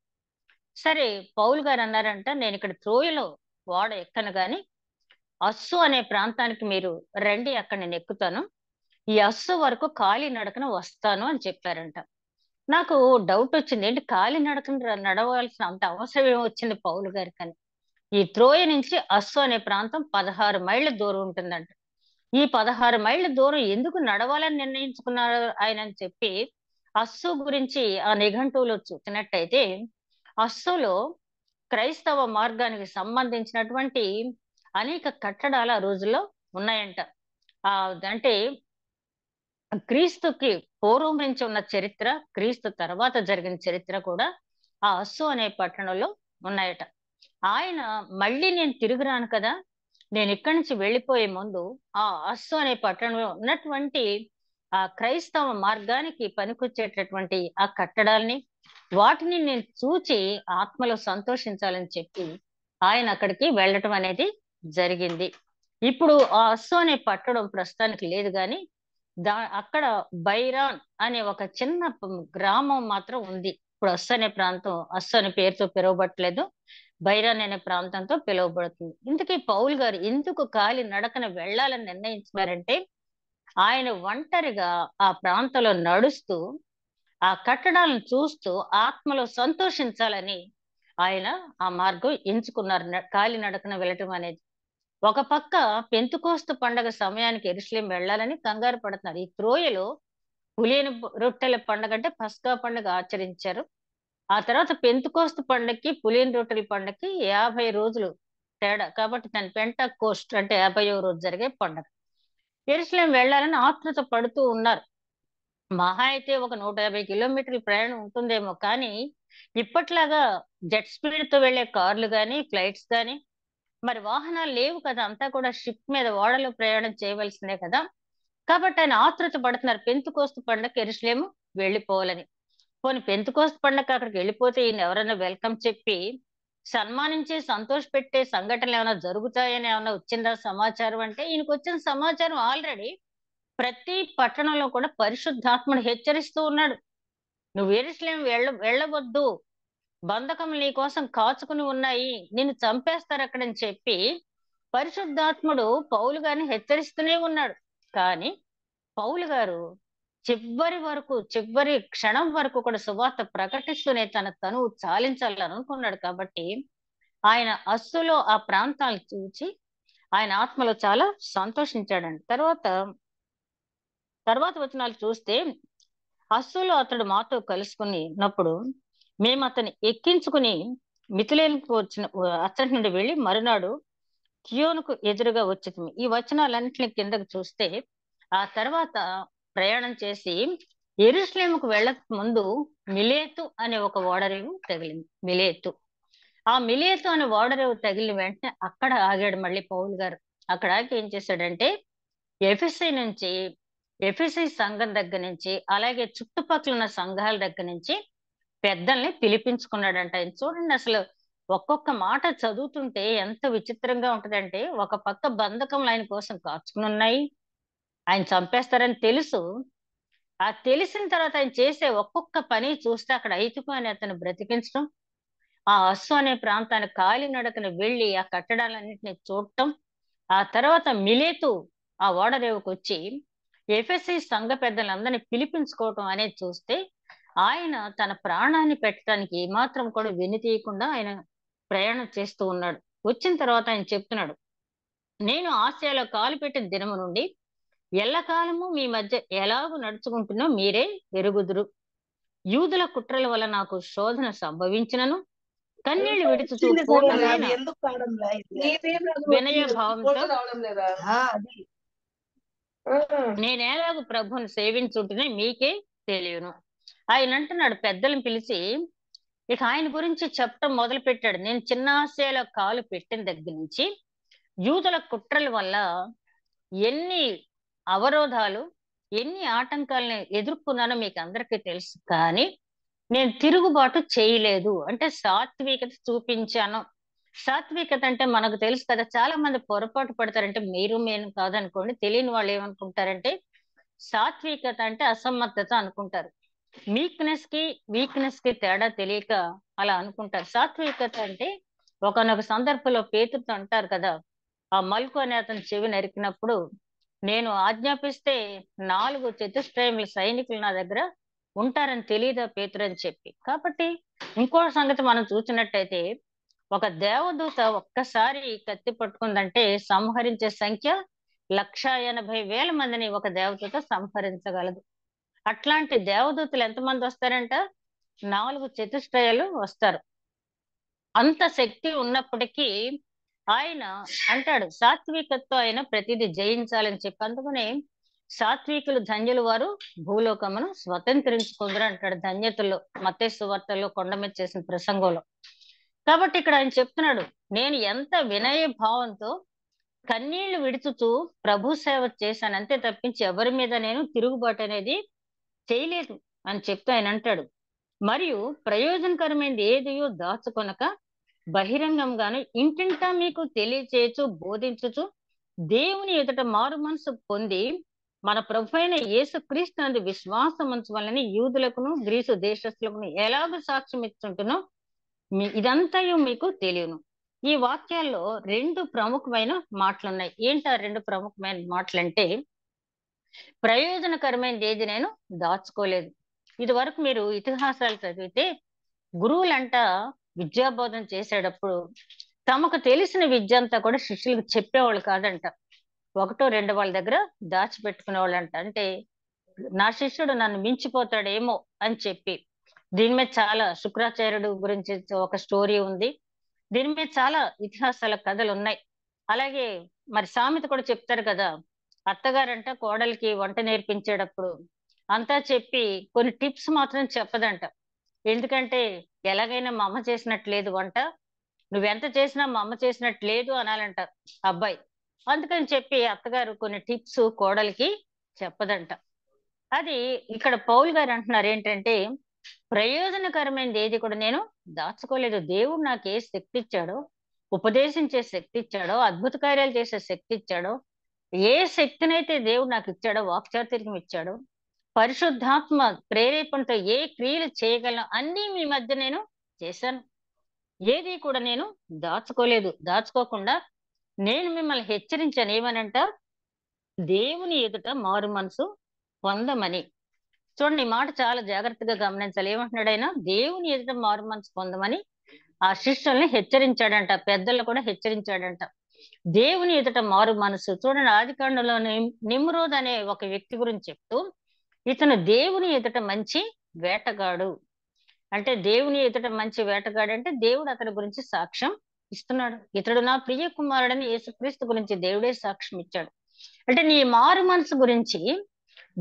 సరే, పౌలు గారు అన్నారంట, నేను ఇక్కడ త్రోయలో ఓడ ఎక్కను గాని అస్సు అనే ప్రాంతానికి మీరు రండి, అక్కడ నేను ఎక్కుతాను. ఈ అస్సు వరకు కాలి నడకన వస్తాను అని చెప్పారంట. నాకు డౌట్ వచ్చింది, ఏంటి కాలి నడకన నడవాల్సిన అంత అవసరం ఏమొచ్చింది పౌలు గారికని. ఈ త్రోయ నుంచి అస్సు అనే ప్రాంతం 16 మైళ్ళ దూరం ఉంటుందంట. ఈ 16 మైళ్ళ దూరం ఎందుకు నడవాలని నిర్ణయించుకున్నారు ఆయన అని చెప్పి అస్సు గురించి ఆ నిఘంటువులో చూసినట్టయితే, అస్సులో క్రైస్తవ మార్గానికి సంబంధించినటువంటి అనేక కట్టడాలు ఆ రోజుల్లో ఉన్నాయంట. అంటే క్రీస్తుకి పూర్వం నుంచి ఉన్న చరిత్ర, క్రీస్తు తర్వాత జరిగిన చరిత్ర కూడా ఆ అస్సు అనే పట్టణంలో ఉన్నాయట. ఆయన మళ్ళీ నేను తిరిగి రాను కదా, నేను ఇక్కడి నుంచి వెళ్ళిపోయే ముందు ఆ అస్సు అనే పట్టణంలో ఉన్నటువంటి ఆ క్రైస్తవ మార్గానికి పనికొచ్చేటటువంటి ఆ కట్టడాల్ని, వాటిని నేను చూచి ఆత్మలో సంతోషించాలని చెప్పి ఆయన అక్కడికి వెళ్ళటం అనేది జరిగింది. ఇప్పుడు ఆ అస్సు అనే పట్టణం ప్రస్తుతానికి లేదు గాని, అక్కడ బైరాన్ అనే ఒక చిన్న గ్రామం మాత్రం ఉంది. ఇప్పుడు అస్సు అనే ప్రాంతం అస్సు అనే పేరుతో పిలువబట్టలేదు, బైరాన్ అనే ప్రాంతంతో పిలువబడుతుంది. ఇంతకీ పౌలు గారు ఎందుకు కాలి నడకన వెళ్ళాలని నిర్ణయించారంటే, ఆయన ఒంటరిగా ఆ ప్రాంతంలో నడుస్తూ ఆ కట్టడాలను చూస్తూ ఆత్మలో సంతోషించాలని ఆయన ఆ మార్గం ఎంచుకున్నారు, కాలి నడకన వెళ్ళటం అనేది. ఒక పక్క పెంతుకోస్తు పండగ సమయానికి యెరూషలేం వెళ్ళాలని కంగారు పడుతున్నారు. ఈ త్రోయలో పులియని రొట్టెల పండగ అంటే పస్కా పండుగ ఆచరించారు. ఆ తర్వాత పెంతుకోస్తు పండగకి పులియని రొట్టెల పండగకి 50 రోజులు తేడా. కాబట్టి దాని పెంటకోస్ట్ అంటే 50వ రోజు జరిగే పండగ. యెరూషలేం వెళ్ళాలని ఆతృత పడుతూ ఉన్నారు. మహా అయితే ఒక 150 కిలోమీటర్ల ప్రయాణం ఉంటుందేమో కానీ, ఇప్పట్లాగా జెట్ స్పీడ్ తో వెళ్లే కార్లు గాని, ఫ్లైట్స్ గాని, మరి వాహనాలు లేవు కదా, అంతా కూడా షిప్ మీద ఓడలో ప్రయాణం చేయవలసిందే కదా. కాబట్టి ఆయన ఆతృత పడుతున్నారు పెంతుకోస్తు పండగకి యెరూషలేము వెళ్ళిపోవాలని. పోనీ పెంతుకోస్తు పండగకి అక్కడికి వెళ్ళిపోతే ఈయన ఎవరైనా వెల్కమ్ చెప్పి సన్మానించి సంతోష పెట్టే సంఘటనలు ఏమైనా జరుగుతాయని ఏమైనా వచ్చిందా సమాచారం అంటే, ఈయనకు వచ్చిన సమాచారం ఆల్రెడీ ప్రతి పట్టణంలో కూడా పరిశుద్ధాత్ముడు హెచ్చరిస్తూ ఉన్నాడు. నువ్వు యెరూషలేము వెళ్ళవద్దు, బంధకములు నీ కోసం కాచుకుని ఉన్నాయి, నిన్ను చంపేస్తారు అక్కడని చెప్పి పరిశుద్ధాత్ముడు పౌలు గారిని హెచ్చరిస్తూనే ఉన్నాడు. కానీ పౌలు గారు చివరి వరకు, చివరి క్షణం వరకు కూడా సువార్త ప్రకటిస్తూనే తన తనువు చాలించాలని అనుకున్నాడు. కాబట్టి ఆయన అస్సులో ఆ ప్రాంతాలను చూచి ఆయన ఆత్మలో చాలా సంతోషించాడండి. తర్వాత వచనాలు చూస్తే, అస్సులో అతడు మాతో కలుసుకున్నప్పుడు మేము అతన్ని ఎక్కించుకుని మితిలేనికి వచ్చిన అచ్చటి నుండి వెళ్ళి మరునాడు కియోనుకు ఎదురుగా వచ్చింది. ఈ వచనాలన్నింటినీ కిందకు చూస్తే, ఆ తర్వాత ప్రయాణం చేసి యెరూషలేముకు వెళ్ళక ముందు మిలేతు అనే ఒక ఓడరేవు తగిలింది. ఆ మిలేతు అనే ఓడరేవు తగిలిన వెంటనే అక్కడ ఆగాడు మళ్ళీ పౌలు గారు. అక్కడ ఆగి ఏం చేశాడంటే, ఎఫెసీ నుంచి, ఎఫెసీ సంఘం దగ్గర నుంచి, అలాగే చుట్టుపక్కల ఉన్న సంఘాల దగ్గర నుంచి పెద్దల్ని పిలిపించుకున్నాడంట. ఆయన చూడండి, అసలు ఒక్కొక్క మాట చదువుతుంటే ఎంత విచిత్రంగా ఉంటదంటే, ఒక పక్క బంధకములు ఆయన కోసం కాచుకుని ఉన్నాయి, ఆయన చంపేస్తారని తెలుసు. ఆ తెలిసిన తర్వాత ఆయన చేసే ఒక్కొక్క పని చూస్తే, అక్కడ ఐతుకు అని అతను బ్రతికించడం, ఆ అస్సు అనే ప్రాంతానికి కాలినడకన వెళ్లి ఆ కట్టడాలన్నింటినీ చూడటం, ఆ తర్వాత మిలేతు ఆ ఓడరేవుకు వచ్చి ఎఫెసీ సంఘ పెద్దలందరినీ పిలిపించుకోవటం అనేది చూస్తే, ఆయన తన ప్రాణాన్ని పెట్టడానికి ఏమాత్రం కూడా వెనుతీయకుండా ఆయన ప్రయాణం చేస్తూ ఉన్నాడు. వచ్చిన తర్వాత ఆయన చెప్తున్నాడు, నేను ఆసియాలో కాలు పెట్టిన దినము నుండి ఎల్లకాలము మీ మధ్య ఎలాగూ నడుచుకుంటున్నో మీరే ఎరుగుదురు. యూదుల కుట్రల వల్ల నాకు శోధన సంభవించినను కన్నీళ్లు విడుచుచూ వచ్చింది సరే అది పూర్ణమైన ఎందుకు కావడంలే వినయ భావంతో రావడం లేదా అది నేనేలాగు ప్రభువుని సేవించుంటేనే మీకే తెలియను. ఆయన అంటున్నాడు, పెద్దలను పిలిచి ఇక ఆయన గురించి చెప్పడం మొదలు పెట్టాడు. నేను చిన్న ఆసియాలో కాలు పెట్టిన దగ్గర నుంచి యూదుల కుట్రల వల్ల ఎన్ని అవరోధాలు, ఎన్ని ఆటంకాలను ఎదుర్కొన్నానో మీకు అందరికీ తెలుసు. కానీ నేను తిరుగుబాటు చేయలేదు. అంటే సాత్వికత చూపించాను. సాత్వికత అంటే మనకు తెలుసు కదా, చాలా మంది పొరపాటు పడతారంటే మీరు నేను కాదనుకోండి, తెలియని వాళ్ళు ఏమనుకుంటారంటే సాత్వికత అంటే అసమర్థత అనుకుంటారు. వీక్నెస్ కి తేడా తెలియక అలా అనుకుంటారు. సాత్వికత అంటే ఒకానొక సందర్భంలో పేతురుతో అంటారు కదా, ఆ మల్కు అనే అతను చెవి నరికినప్పుడు నేను ఆజ్ఞాపిస్తే 4 చతుష్టయముల సైనికులు నా దగ్గర ఉంటారని తెలియదా పేతురు అని చెప్పి. కాబట్టి ఇంకో సంగతి మనం చూసినట్టయితే ఒక దేవదూత ఒక్కసారి కత్తి పట్టుకుందంటే సంహరించే సంఖ్య 1,80,000 మందిని ఒక దేవదూత సంహరించగలదు. అట్లాంటి దేవదూతలు ఎంతమంది వస్తారంట? 4 చతుష్టయాలు వస్తారు. అంత శక్తి ఉన్నప్పటికీ ఆయన అంటాడు సాత్వికతతో ఆయన ప్రతిదీ జయించాలని చెప్పి. అందుకనే సాత్వికులు ధన్యులు వారు భూలోకమును స్వతంత్రించుకుందరు అంటాడు ధన్యతలో, మత్తయి సువార్తలో కొండ మీద చేసిన ప్రసంగంలో. కాబట్టి ఇక్కడ ఆయన చెప్తున్నాడు, నేను ఎంత వినయ భావంతో కన్నీళ్లు విడుచుతూ ప్రభు సేవ చేశాను అంతే తప్పించి ఎవరి మీద నేను తిరుగుబాటు అనేది చేయలేదు అని చెప్తూ ఆయన అంటాడు. మరియు ప్రయోజనకరమైనది ఏదియో దాచుకొనక బహిరంగంగాను ఇంటింటా మీకు తెలియచేయచ్చు, బోధించుచు దేవుని ఎదుట మారు మనసు పొంది మన ప్రభు అయిన యేసు క్రీస్తు నందు విశ్వాసం ఉంచవాలని యూదులకును గ్రీసు దేశస్తులకును ఎలాగ సాక్ష్యం ఇస్తుంటునో ఇదంతయు మీకు తెలియను. ఈ వాక్యాల్లో 2 ప్రముఖమైన మాటలున్నాయి. ఏంటి ఆ 2 ప్రముఖమైన మాటలంటే, ప్రయోజనకరమైనది ఏది నేను దాచుకోలేదు. ఇది వరకు మీరు ఇతిహాసాలు చదివితే గురువులంట విద్యాబోధన చేసేటప్పుడు తమకు తెలిసిన విద్య అంతా కూడా శిష్యులకు చెప్పేవాళ్ళు కాదంట. 1-2 వాళ్ళ దగ్గర దాచిపెట్టుకునే వాళ్ళంట. అంటే నా శిష్యుడు నన్ను మించిపోతాడేమో అని చెప్పి. దీని మీద చాలా శుక్రాచార్యుడు గురించి ఒక స్టోరీ ఉంది. దీని మీద చాలా ఇతిహాసాల కథలు ఉన్నాయి. అలాగే మరి సామెత కూడా చెప్తారు కదా, అత్తగారంట కోడలికి వంట నేర్పించేటప్పుడు అంతా చెప్పి కొన్ని టిప్స్ మాత్రం చెప్పదంట. ఎందుకంటే ఎలాగైనా మా అమ్మ చేసినట్టు లేదు వంట, నువ్వెంత చేసినా మా అమ్మ చేసినట్టు లేదు అనాలంట అబ్బాయి. అందుకని చెప్పి అత్తగారు కొన్ని టిప్స్ కోడలికి చెప్పదంట. అది ఇక్కడ పౌలు గారు అంటున్నారు ఏంటంటే, ప్రయోజనకరమైనది ఏది కూడా నేను దాచుకోలేదు. దేవుడు నాకు ఏ శక్తి ఇచ్చాడో, ఉపదేశించే శక్తి ఇచ్చాడో, అద్భుత కార్యాలు చేసే శక్తి ఇచ్చాడో, ఏ శక్తినైతే దేవుడు నాకు ఇచ్చాడో, వాక్చాతుర్యం ఇచ్చాడో, పరిశుద్ధాత్మ ప్రేరేపణతో ఏ క్రియలు చేయగలను అన్నీ మీ మధ్య నేను చేశాను. ఏది కూడా నేను దాచుకోలేదు. దాచుకోకుండా నేను మిమ్మల్ని హెచ్చరించాను. ఏమనంట? దేవుని ఎదుట మారు మనసు పొందమని. చూడండి, ఈ మాట చాలా జాగ్రత్తగా గమనించాలి. ఏమంటున్నాడు ఆయన? దేవుని ఎదుట మారు మనసు పొందమని ఆ శిష్యుల్ని హెచ్చరించాడంట. పెద్దలు కూడా హెచ్చరించాడంట. దేవుని ఎదుట మారు మనసు. చూడండి, ఆదికాండంలో నిమ్రోద్ అనే ఒక వ్యక్తి గురించి చెప్తూ, ఇతను దేవుని ఎదుట మంచి వేటగాడు. అంటే దేవుని ఎదుట మంచి వేటగాడు అంటే దేవుడు అతని గురించి సాక్ష్యం ఇస్తున్నాడు. ఇతడు నా ప్రియ కుమారుడని యేసుక్రీస్తు గురించి దేవుడే సాక్ష్యం ఇచ్చాడు. అంటే నీ మారు మనసు గురించి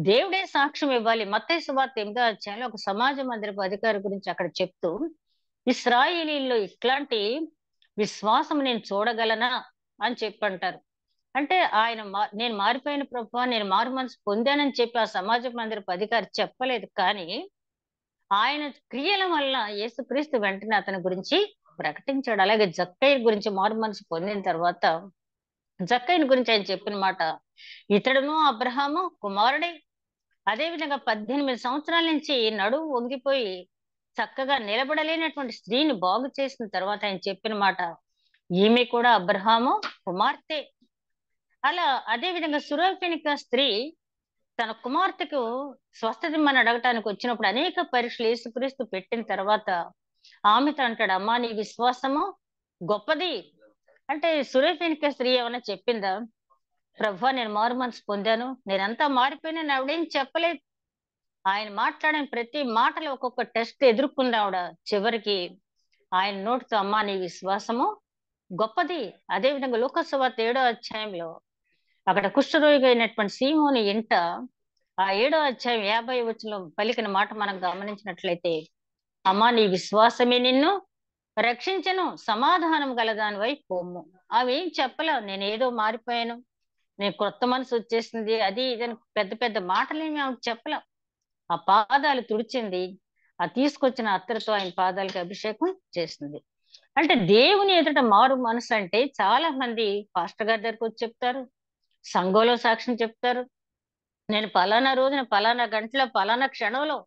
దేవుడే సాక్ష్యం ఇవ్వాలి. మత్తయి సువార్త 8వ అధ్యాయంలో ఒక సమాజ మందిరపు అధికారి గురించి అక్కడ చెప్తూ, ఇశ్రాయేలీల్లో ఇట్లాంటి విశ్వాసం నేను చూడగలనా అని చెప్పంటారు. అంటే ఆయన నేను మారిపోయిన ప్రభువా, నేను మారు మనసు పొందానని చెప్పి ఆ సమాజ మందిరపు అధికారి చెప్పలేదు. కానీ ఆయన క్రియల వల్ల యేసుక్రీస్తు వెంటనే అతని గురించి ప్రకటించాడు. అలాగే జక్కయ్య గురించి మారు మనసు పొందిన తర్వాత జక్కయ్యని గురించి ఆయన చెప్పిన మాట, ఇతడును అబ్రహాము కుమారుడే. అదే విధంగా 18 సంవత్సరాల నుంచి నడుము వంగిపోయి చక్కగా నిలబడలేనటువంటి స్త్రీని బాగు చేసిన తర్వాత ఆయన చెప్పిన మాట, ఈమె కూడా అబ్రహాము కుమార్తె. అలా అదే విధంగా సురోఫెనిక స్త్రీ తన కుమార్తెకు స్వస్థత ఇమ్మని అడగటానికి వచ్చినప్పుడు అనేక పరీక్షలు యేసుక్రీస్తు పెట్టిన తర్వాత ఆమెతో అంటాడు, అమ్మా నీ విశ్వాసము గొప్పది. అంటే సురేఫెనికే స్త్రీ ఏమైనా చెప్పిందా, ప్రభువా నేను మారు మనసు పొందాను, నేనంతా మారిపోయినా, ఆవిడేం చెప్పలేదు. ఆయన మాట్లాడిన ప్రతి మాటలో ఒక్కొక్క టెస్ట్ ఎదుర్కొంది ఆవిడ. చివరికి ఆయన నోటితో అమ్మా నీ విశ్వాసము గొప్పది. అదే విధంగా లూకా సువార్త 7వ అధ్యాయంలో అక్కడ కుష్ఠరోగి అయినటువంటి సీమోని ఇంట ఆ 7వ అధ్యాయం 50 వచనంలో పలికిన మాట మనం గమనించినట్లయితే, అమ్మా నీ విశ్వాసమే నిన్ను రక్షించను, సమాధానం గలదానివై పొమ్ము. అవి ఏం చెప్పలే, నేను ఏదో మారిపోయాను, నేను కొత్త మనసు వచ్చేసింది, అది ఇదని పెద్ద పెద్ద మాటలేమి ఆమెకు చెప్పలే. ఆ పాదాలు తుడిచింది, ఆ తీసుకొచ్చిన అత్తరుతో ఆయన పాదాలకి అభిషేకం చేసింది. అంటే దేవుని ఎదుట మారు మనసు అంటే చాలా మంది పాస్టర్ గారి దగ్గరకు వచ్చి చెప్తారు, సంఘంలో సాక్ష్యం చెప్తారు, నేను పలానా రోజున పలానా గంటలో పలానా క్షణంలో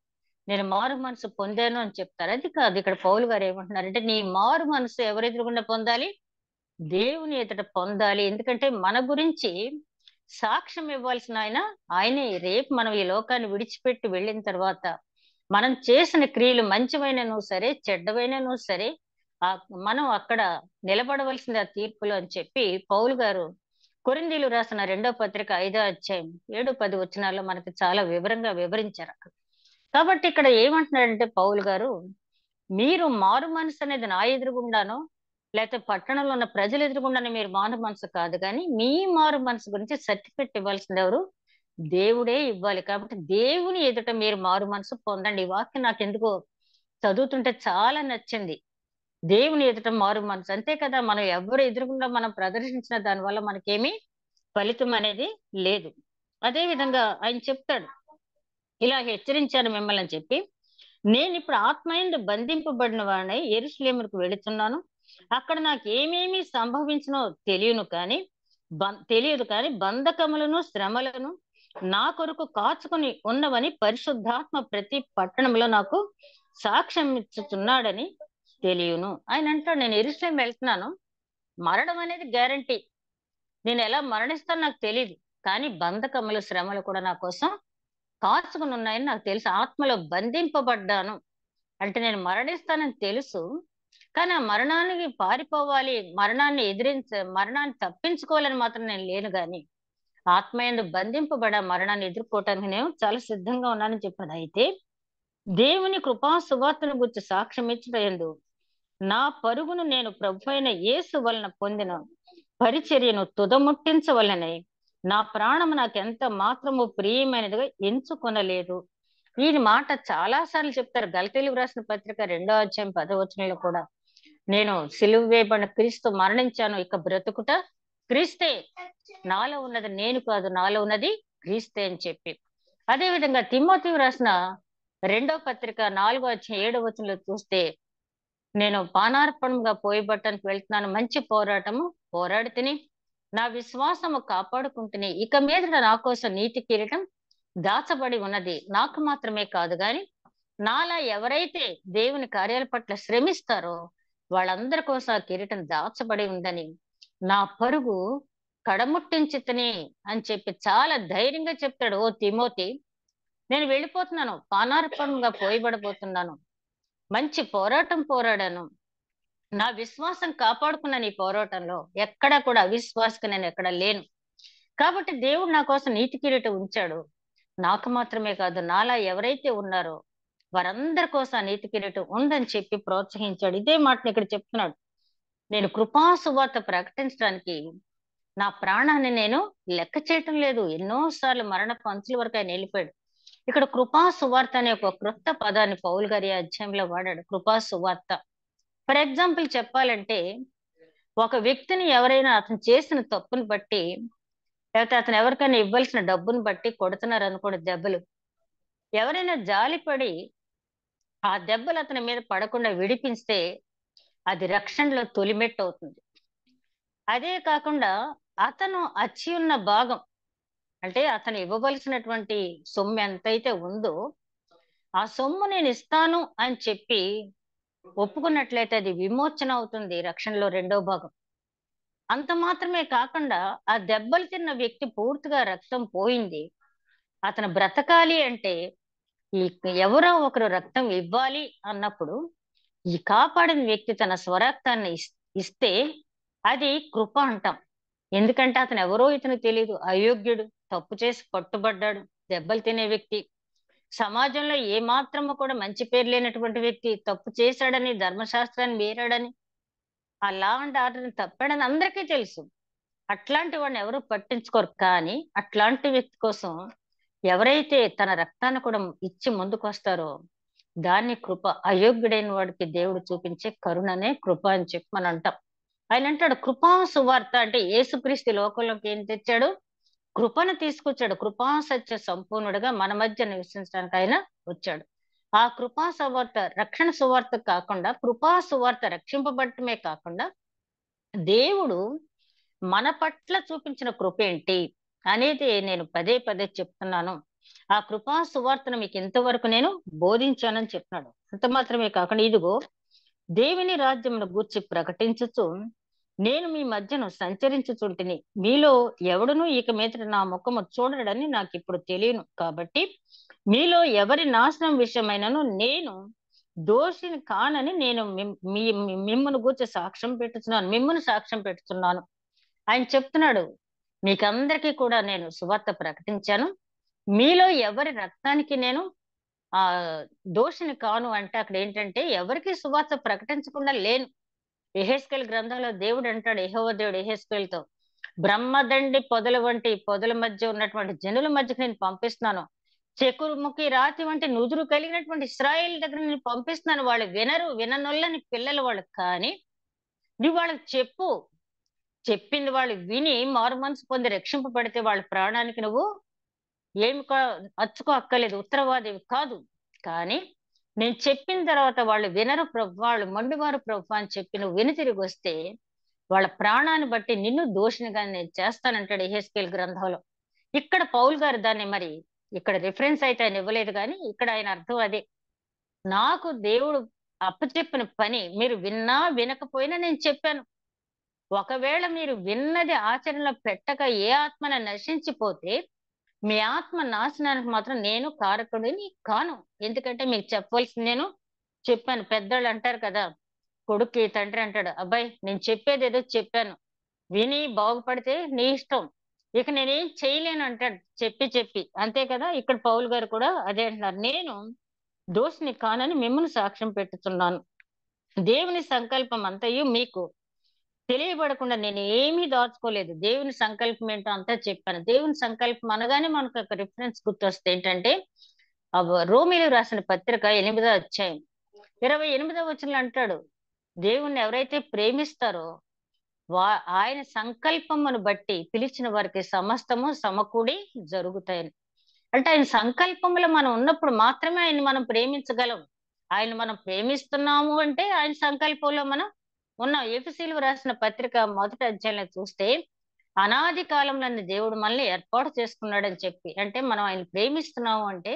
నేను మారు మనసు పొందాను అని చెప్తారు. అది కాదు, ఇక్కడ పౌలు గారు ఏమంటున్నారంటే నీ మారు మనసు ఎవరి ఎదురుగుండా పొందాలి, దేవుని ఎదుట పొందాలి. ఎందుకంటే మన గురించి సాక్ష్యం ఇవ్వాల్సిన ఆయనే. రేపు మనం ఈ లోకాన్ని విడిచిపెట్టి వెళ్ళిన తర్వాత మనం చేసిన క్రియలు మంచివైనను సరే చెడ్డవైనను సరే ఆ మనం అక్కడ నిలబడవలసింది ఆ తీర్పులో అని చెప్పి పౌలు గారు కొరింథీయులు రాసిన 2వ పత్రిక 5వ అధ్యాయం 7-10 వచనాల్లో మనకి చాలా వివరంగా వివరించారు అక్కడ. కాబట్టి ఇక్కడ ఏమంటున్నాడంటే పౌలు గారు, మీరు మారు మనసు అనేది నా ఎదురుగుండానో లేకపోతే పట్టణంలో ఉన్న ప్రజలు ఎదురుగుండానే మీరు మారు మనసు కాదు, కానీ మీ మారు మనసు గురించి సర్టిఫికెట్ ఇవ్వాల్సింది ఎవరు, దేవుడే ఇవ్వాలి. కాబట్టి దేవుని ఎదుట మీరు మారు మనసు పొందండి. ఈ వాక్యం నాకు ఎందుకో చదువుతుంటే చాలా నచ్చింది. దేవుని ఎదుట మారు మనసు, అంతే కదా, మనం ఎవరు ఎదురుగుండా మనం ప్రదర్శించిన దాని వల్ల మనకేమి ఫలితం అనేది లేదు. అదే విధంగా ఆయన చెప్తాడు, ఇలా హెచ్చరించాను మిమ్మల్ని అని చెప్పి, నేను ఇప్పుడు ఆత్మయందు బంధింపబడిన వాడినై యెరూషలేముకు వెళుతున్నాను, అక్కడ నాకు ఏమేమి సంభవించినో తెలియదు కానీ బంధకములను శ్రమలను నా కొరకు కాచుకొని ఉన్నవని పరిశుద్ధాత్మ ప్రతి పట్టణంలో నాకు సాక్ష్యం ఇచ్చుతున్నాడని తెలియను. ఆయన అంటాడు, నేను యెరూషలేము వెళ్తున్నాను, మరణం అనేది గ్యారంటీ, నేను ఎలా మరణిస్తానో నాకు తెలియదు, కానీ బంధకములు శ్రమలు కూడా నా కోసం కాచుకుని ఉన్నాయని నాకు తెలుసు. ఆత్మలో బంధింపబడ్డాను అంటే నేను మరణిస్తానని తెలుసు, కానీ ఆ మరణానికి పారిపోవాలి, మరణాన్ని తప్పించుకోవాలని మాత్రం నేను లేను. గాని ఆత్మయందు బంధింపబడ మరణాన్ని ఎదుర్కోవటానికి నేను చాలా సిద్ధంగా ఉన్నానని చెప్పాడు. అయితే దేవుని కృపా సువార్తను గురించి సాక్ష్యం ఇచ్చుటయందు నా పరుగును నేను ప్రభు అయిన యేసు వలన పొందిన పరిచర్యను తుదముట్టించవలనై నా ప్రాణము నాకెంత మాత్రము ప్రియమైనదిగా ఎంచుకొనలేదు. ఈ మాట చాలా సార్లు చెప్తారు. గలతీయులకు రాసిన పత్రిక 2వ అధ్యాయం 10వ వచనంలో కూడా, నేను సిలువ వేయబడిన క్రీస్తు మరణించాను, ఇక బ్రతుకుట క్రీస్తే, నాలో ఉన్నది నేను కాదు, నాలో ఉన్నది క్రీస్తే అని చెప్పి. అదే విధంగా తిమోతికి రాసిన 2వ పత్రిక 4వ అధ్యాయం 7వ వచనంలో చూస్తే, నేను పానార్పణంగా పోయబట్టడానికి వెళ్తున్నాను, మంచి పోరాటము పోరాడి తిని నా విశ్వాసము కాపాడుకుంటుని, ఇక మీద నా కోసం నీతి కిరీటం దాచబడి ఉన్నది, నాకు మాత్రమే కాదు గాని నాలా ఎవరైతే దేవుని కార్యాల పట్ల శ్రమిస్తారో వాళ్ళందరి కోసం ఆ కిరీటం దాచబడి ఉందని నా పరుగు కడముట్టించితని అని చెప్పి చాలా ధైర్యంగా చెప్తాడు. ఓ తిమోతి, నేను వెళ్ళిపోతున్నాను, పానార్పణంగా పోయబడబోతున్నాను, మంచి పోరాటం పోరాడాను, నా విశ్వాసం కాపాడుకున్నాను. ఈ పోరాటంలో ఎక్కడా కూడా అవిశ్వాసకి నేను ఎక్కడ లేను. కాబట్టి దేవుడు నా కోసం నీతి కిరీటం ఉంచాడు, నాకు మాత్రమే కాదు నాలా ఎవరైతే ఉన్నారో వారందరి కోసం ఆ నీతి కిరీటం ఉందని చెప్పి ప్రోత్సహించాడు. ఇదే మాటను ఇక్కడ చెప్తున్నాడు, నేను కృపా సువార్త ప్రకటించడానికి నా ప్రాణాన్ని నేను లెక్క చేయటం లేదు. ఎన్నోసార్లు మరణపు అంచుల వరకు ఆయన వెళ్ళిపోయాడు. ఇక్కడ కృపా సువార్త అనే ఒక క్రొత్త పదాన్ని పౌలు గారి అధ్యాయంలో వాడాడు, కృపా సువార్త. ఫర్ ఎగ్జాంపుల్ చెప్పాలంటే, ఒక వ్యక్తిని ఎవరైనా అతను చేసిన తప్పును బట్టి లేకపోతే అతను ఎవరికైనా ఇవ్వాల్సిన డబ్బును బట్టి కొడుతున్నారు అనుకోండి దెబ్బలు, ఎవరైనా జాలిపడి ఆ దెబ్బలు అతని మీద పడకుండా విడిపిస్తే అది రక్షణలో తొలిమెట్టు అవుతుంది. అదే కాకుండా అతను అచ్చి ఉన్న భాగం అంటే అతను ఇవ్వవలసినటువంటి సొమ్ము ఎంతైతే ఉందో ఆ సొమ్ము నేను ఇస్తాను అని చెప్పి ఒప్పుకున్నట్లయితే అది విమోచన అవుతుంది, రక్షణలో రెండో భాగం. అంత మాత్రమే కాకుండా ఆ దెబ్బలు తిన్న వ్యక్తి పూర్తిగా రక్తం పోయింది, అతను బ్రతకాలి అంటే ఈ ఎవరో ఒకరు రక్తం ఇవ్వాలి అన్నప్పుడు ఈ కాపాడిన వ్యక్తి తన స్వరక్తాన్ని ఇస్తే అది కృప అంటాం. ఎందుకంటే అతను ఎవరో ఇతను తెలియదు, అయోగ్యుడు, తప్పు చేసి పట్టుబడ్డాడు, దెబ్బలు తినే వ్యక్తి, సమాజంలో ఏ మాత్రము కూడా మంచి పేరు లేనటువంటి వ్యక్తి, తప్పు చేశాడని, ధర్మశాస్త్రాన్ని మీరాడని, ఆ లా అండ్ ఆర్డర్ని తప్పాడని అందరికీ తెలుసు. అట్లాంటి వాడిని ఎవరు పట్టించుకోరు. కానీ అట్లాంటి వ్యక్తి కోసం ఎవరైతే తన రక్తాన్ని కూడా ఇచ్చి ముందుకు వస్తారో దాన్ని కృప. అయోగ్యుడైన వాడికి దేవుడు చూపించే కరుణనే కృప అని చెప్పి మనం అంటాం. ఆయన అంటాడు కృపా సువార్త అంటే యేసుక్రీస్తు లోకంలోకి ఏం తెచ్చాడు? కృపను తీసుకొచ్చాడు. కృపా సత్య సంపూర్ణుడిగా మన మధ్య నివసించడానికి ఆయన వచ్చాడు. ఆ కృపా సువార్త రక్షణ సువార్త కాకుండా, కృపా సువార్త రక్షింపబడటమే కాకుండా దేవుడు మన పట్ల చూపించిన కృప ఏంటి అనేది నేను పదే పదే చెప్తున్నాను. ఆ కృపా సువార్తను మీకు ఇంతవరకు నేను బోధించానని చెప్తున్నాడు. అంత మాత్రమే కాకుండా ఇదిగో దేవుని రాజ్యమును గూర్చి ప్రకటించుచు నేను మీ మధ్యను సంచరించుచుంటిని, మీలో ఎవడునూ ఇక మీదట నా ముఖము చూడడని నాకు ఇప్పుడు తెలియను. కాబట్టి మీలో ఎవరి నాశనం విషయమైనను నేను దోషిని కానని నేను మిమ్మల్ని గూర్చి సాక్ష్యం పెట్టుచున్నాను, మిమ్మల్ని సాక్ష్యం పెట్టుచున్నాను. ఆయన చెప్తున్నాడు మీకందరికీ కూడా నేను సువార్త ప్రకటించాను, మీలో ఎవరి రక్తానికి నేను ఆ దోషిని కాను. అంటే అక్కడ ఏంటంటే ఎవరికి సువార్త ప్రకటించకుండా లేను. యెహెజ్కేలు గ్రంథంలో దేవుడు అంటాడు, యెహోవా దేవుడు యెహెజ్కేలుతో, బ్రహ్మదండి పొదల వంటి పొదల మధ్య ఉన్నటువంటి జనుల మధ్యకి నేను పంపిస్తున్నాను, చెకుముకి రాతి వంటి నుదురు కలిగినటువంటి ఇశ్రాయేలు దగ్గర నేను పంపిస్తున్నాను. వాళ్ళు వినరు, విననొల్లని పిల్లలు వాళ్ళు. కానీ నువ్వు వాళ్ళకి చెప్పు, చెప్పింది వాళ్ళు విని మారు మనసు పొంది రక్షింపబడితే వాళ్ళ ప్రాణానికి నువ్వు ఏమి అచ్చుకో అక్కర్లేదు, ఉత్తరవాదివి కాదు. కానీ నేను చెప్పిన తర్వాత వాళ్ళు వినరు ప్రభు, వాళ్ళు మండువారు ప్రభు అని చెప్పి నువ్వు విని తిరిగి వస్తే వాళ్ళ ప్రాణాన్ని బట్టి నిన్ను దోషినిగా నేను చేస్తానంటాడు యెహెజ్కేలు గ్రంథంలో. ఇక్కడ పౌలు గారు దాన్ని మరి ఇక్కడ రిఫరెన్స్ అయితే ఆయన ఇవ్వలేదు, కానీ ఇక్కడ ఆయన అర్థం అదే. నాకు దేవుడు అప్పచెప్పిన పని మీరు విన్నా వినకపోయినా నేను చెప్పాను. ఒకవేళ మీరు విన్నది ఆచరణలో పెట్టక ఏ ఆత్మన నశించిపోతే మీ ఆత్మ నాశనానికి మాత్రం నేను కారకుడిని కాను. ఎందుకంటే మీకు చెప్పవలసింది నేను చెప్పాను. పెద్దోళ్ళు అంటారు కదా, కొడుక్కి తండ్రి అంటాడు, అబ్బాయి నేను చెప్పేది ఏదో చెప్పాను, విని బాగుపడితే నీ ఇష్టం, ఇక నేనేం చేయలేను అంటాడు చెప్పి చెప్పి. అంతే కదా, ఇక్కడ పౌలు గారు కూడా అదే అంటున్నారు, నేను దోషిని కానని మిమ్మల్ని సాక్ష్యం పెట్టుతున్నాను. దేవుని సంకల్పం అంతయు మీకు తెలియబడకుండా నేను ఏమీ దాచుకోలేదు. దేవుని సంకల్పం ఏంటో అంతా చెప్పాను. దేవుని సంకల్పం అనగానే మనకు ఒక రిఫరెన్స్ గుర్తొస్తే ఏంటంటే రోమీలు రాసిన పత్రిక 8వ అధ్యాయం 28వ వచనంలో అంటాడు, దేవుణ్ణి ఎవరైతే ప్రేమిస్తారో ఆయన సంకల్పమును బట్టి పిలిచిన వారికి సమస్తము సమకూడి జరుగుతాయని. అంటే ఆయన సంకల్పంలో మనం ఉన్నప్పుడు మాత్రమే ఆయన మనం ప్రేమించగలం. ఆయన మనం ప్రేమిస్తున్నాము అంటే ఆయన సంకల్పంలో మనం ఉన్నాం. ఎఫెసీయులకు రాసిన పత్రిక 1వ అధ్యాయంలో చూస్తే అనాది కాలంలో దేవుడు మనల్ని ఏర్పాటు చేసుకున్నాడని చెప్పి, అంటే మనం ఆయన ప్రేమిస్తున్నాము అంటే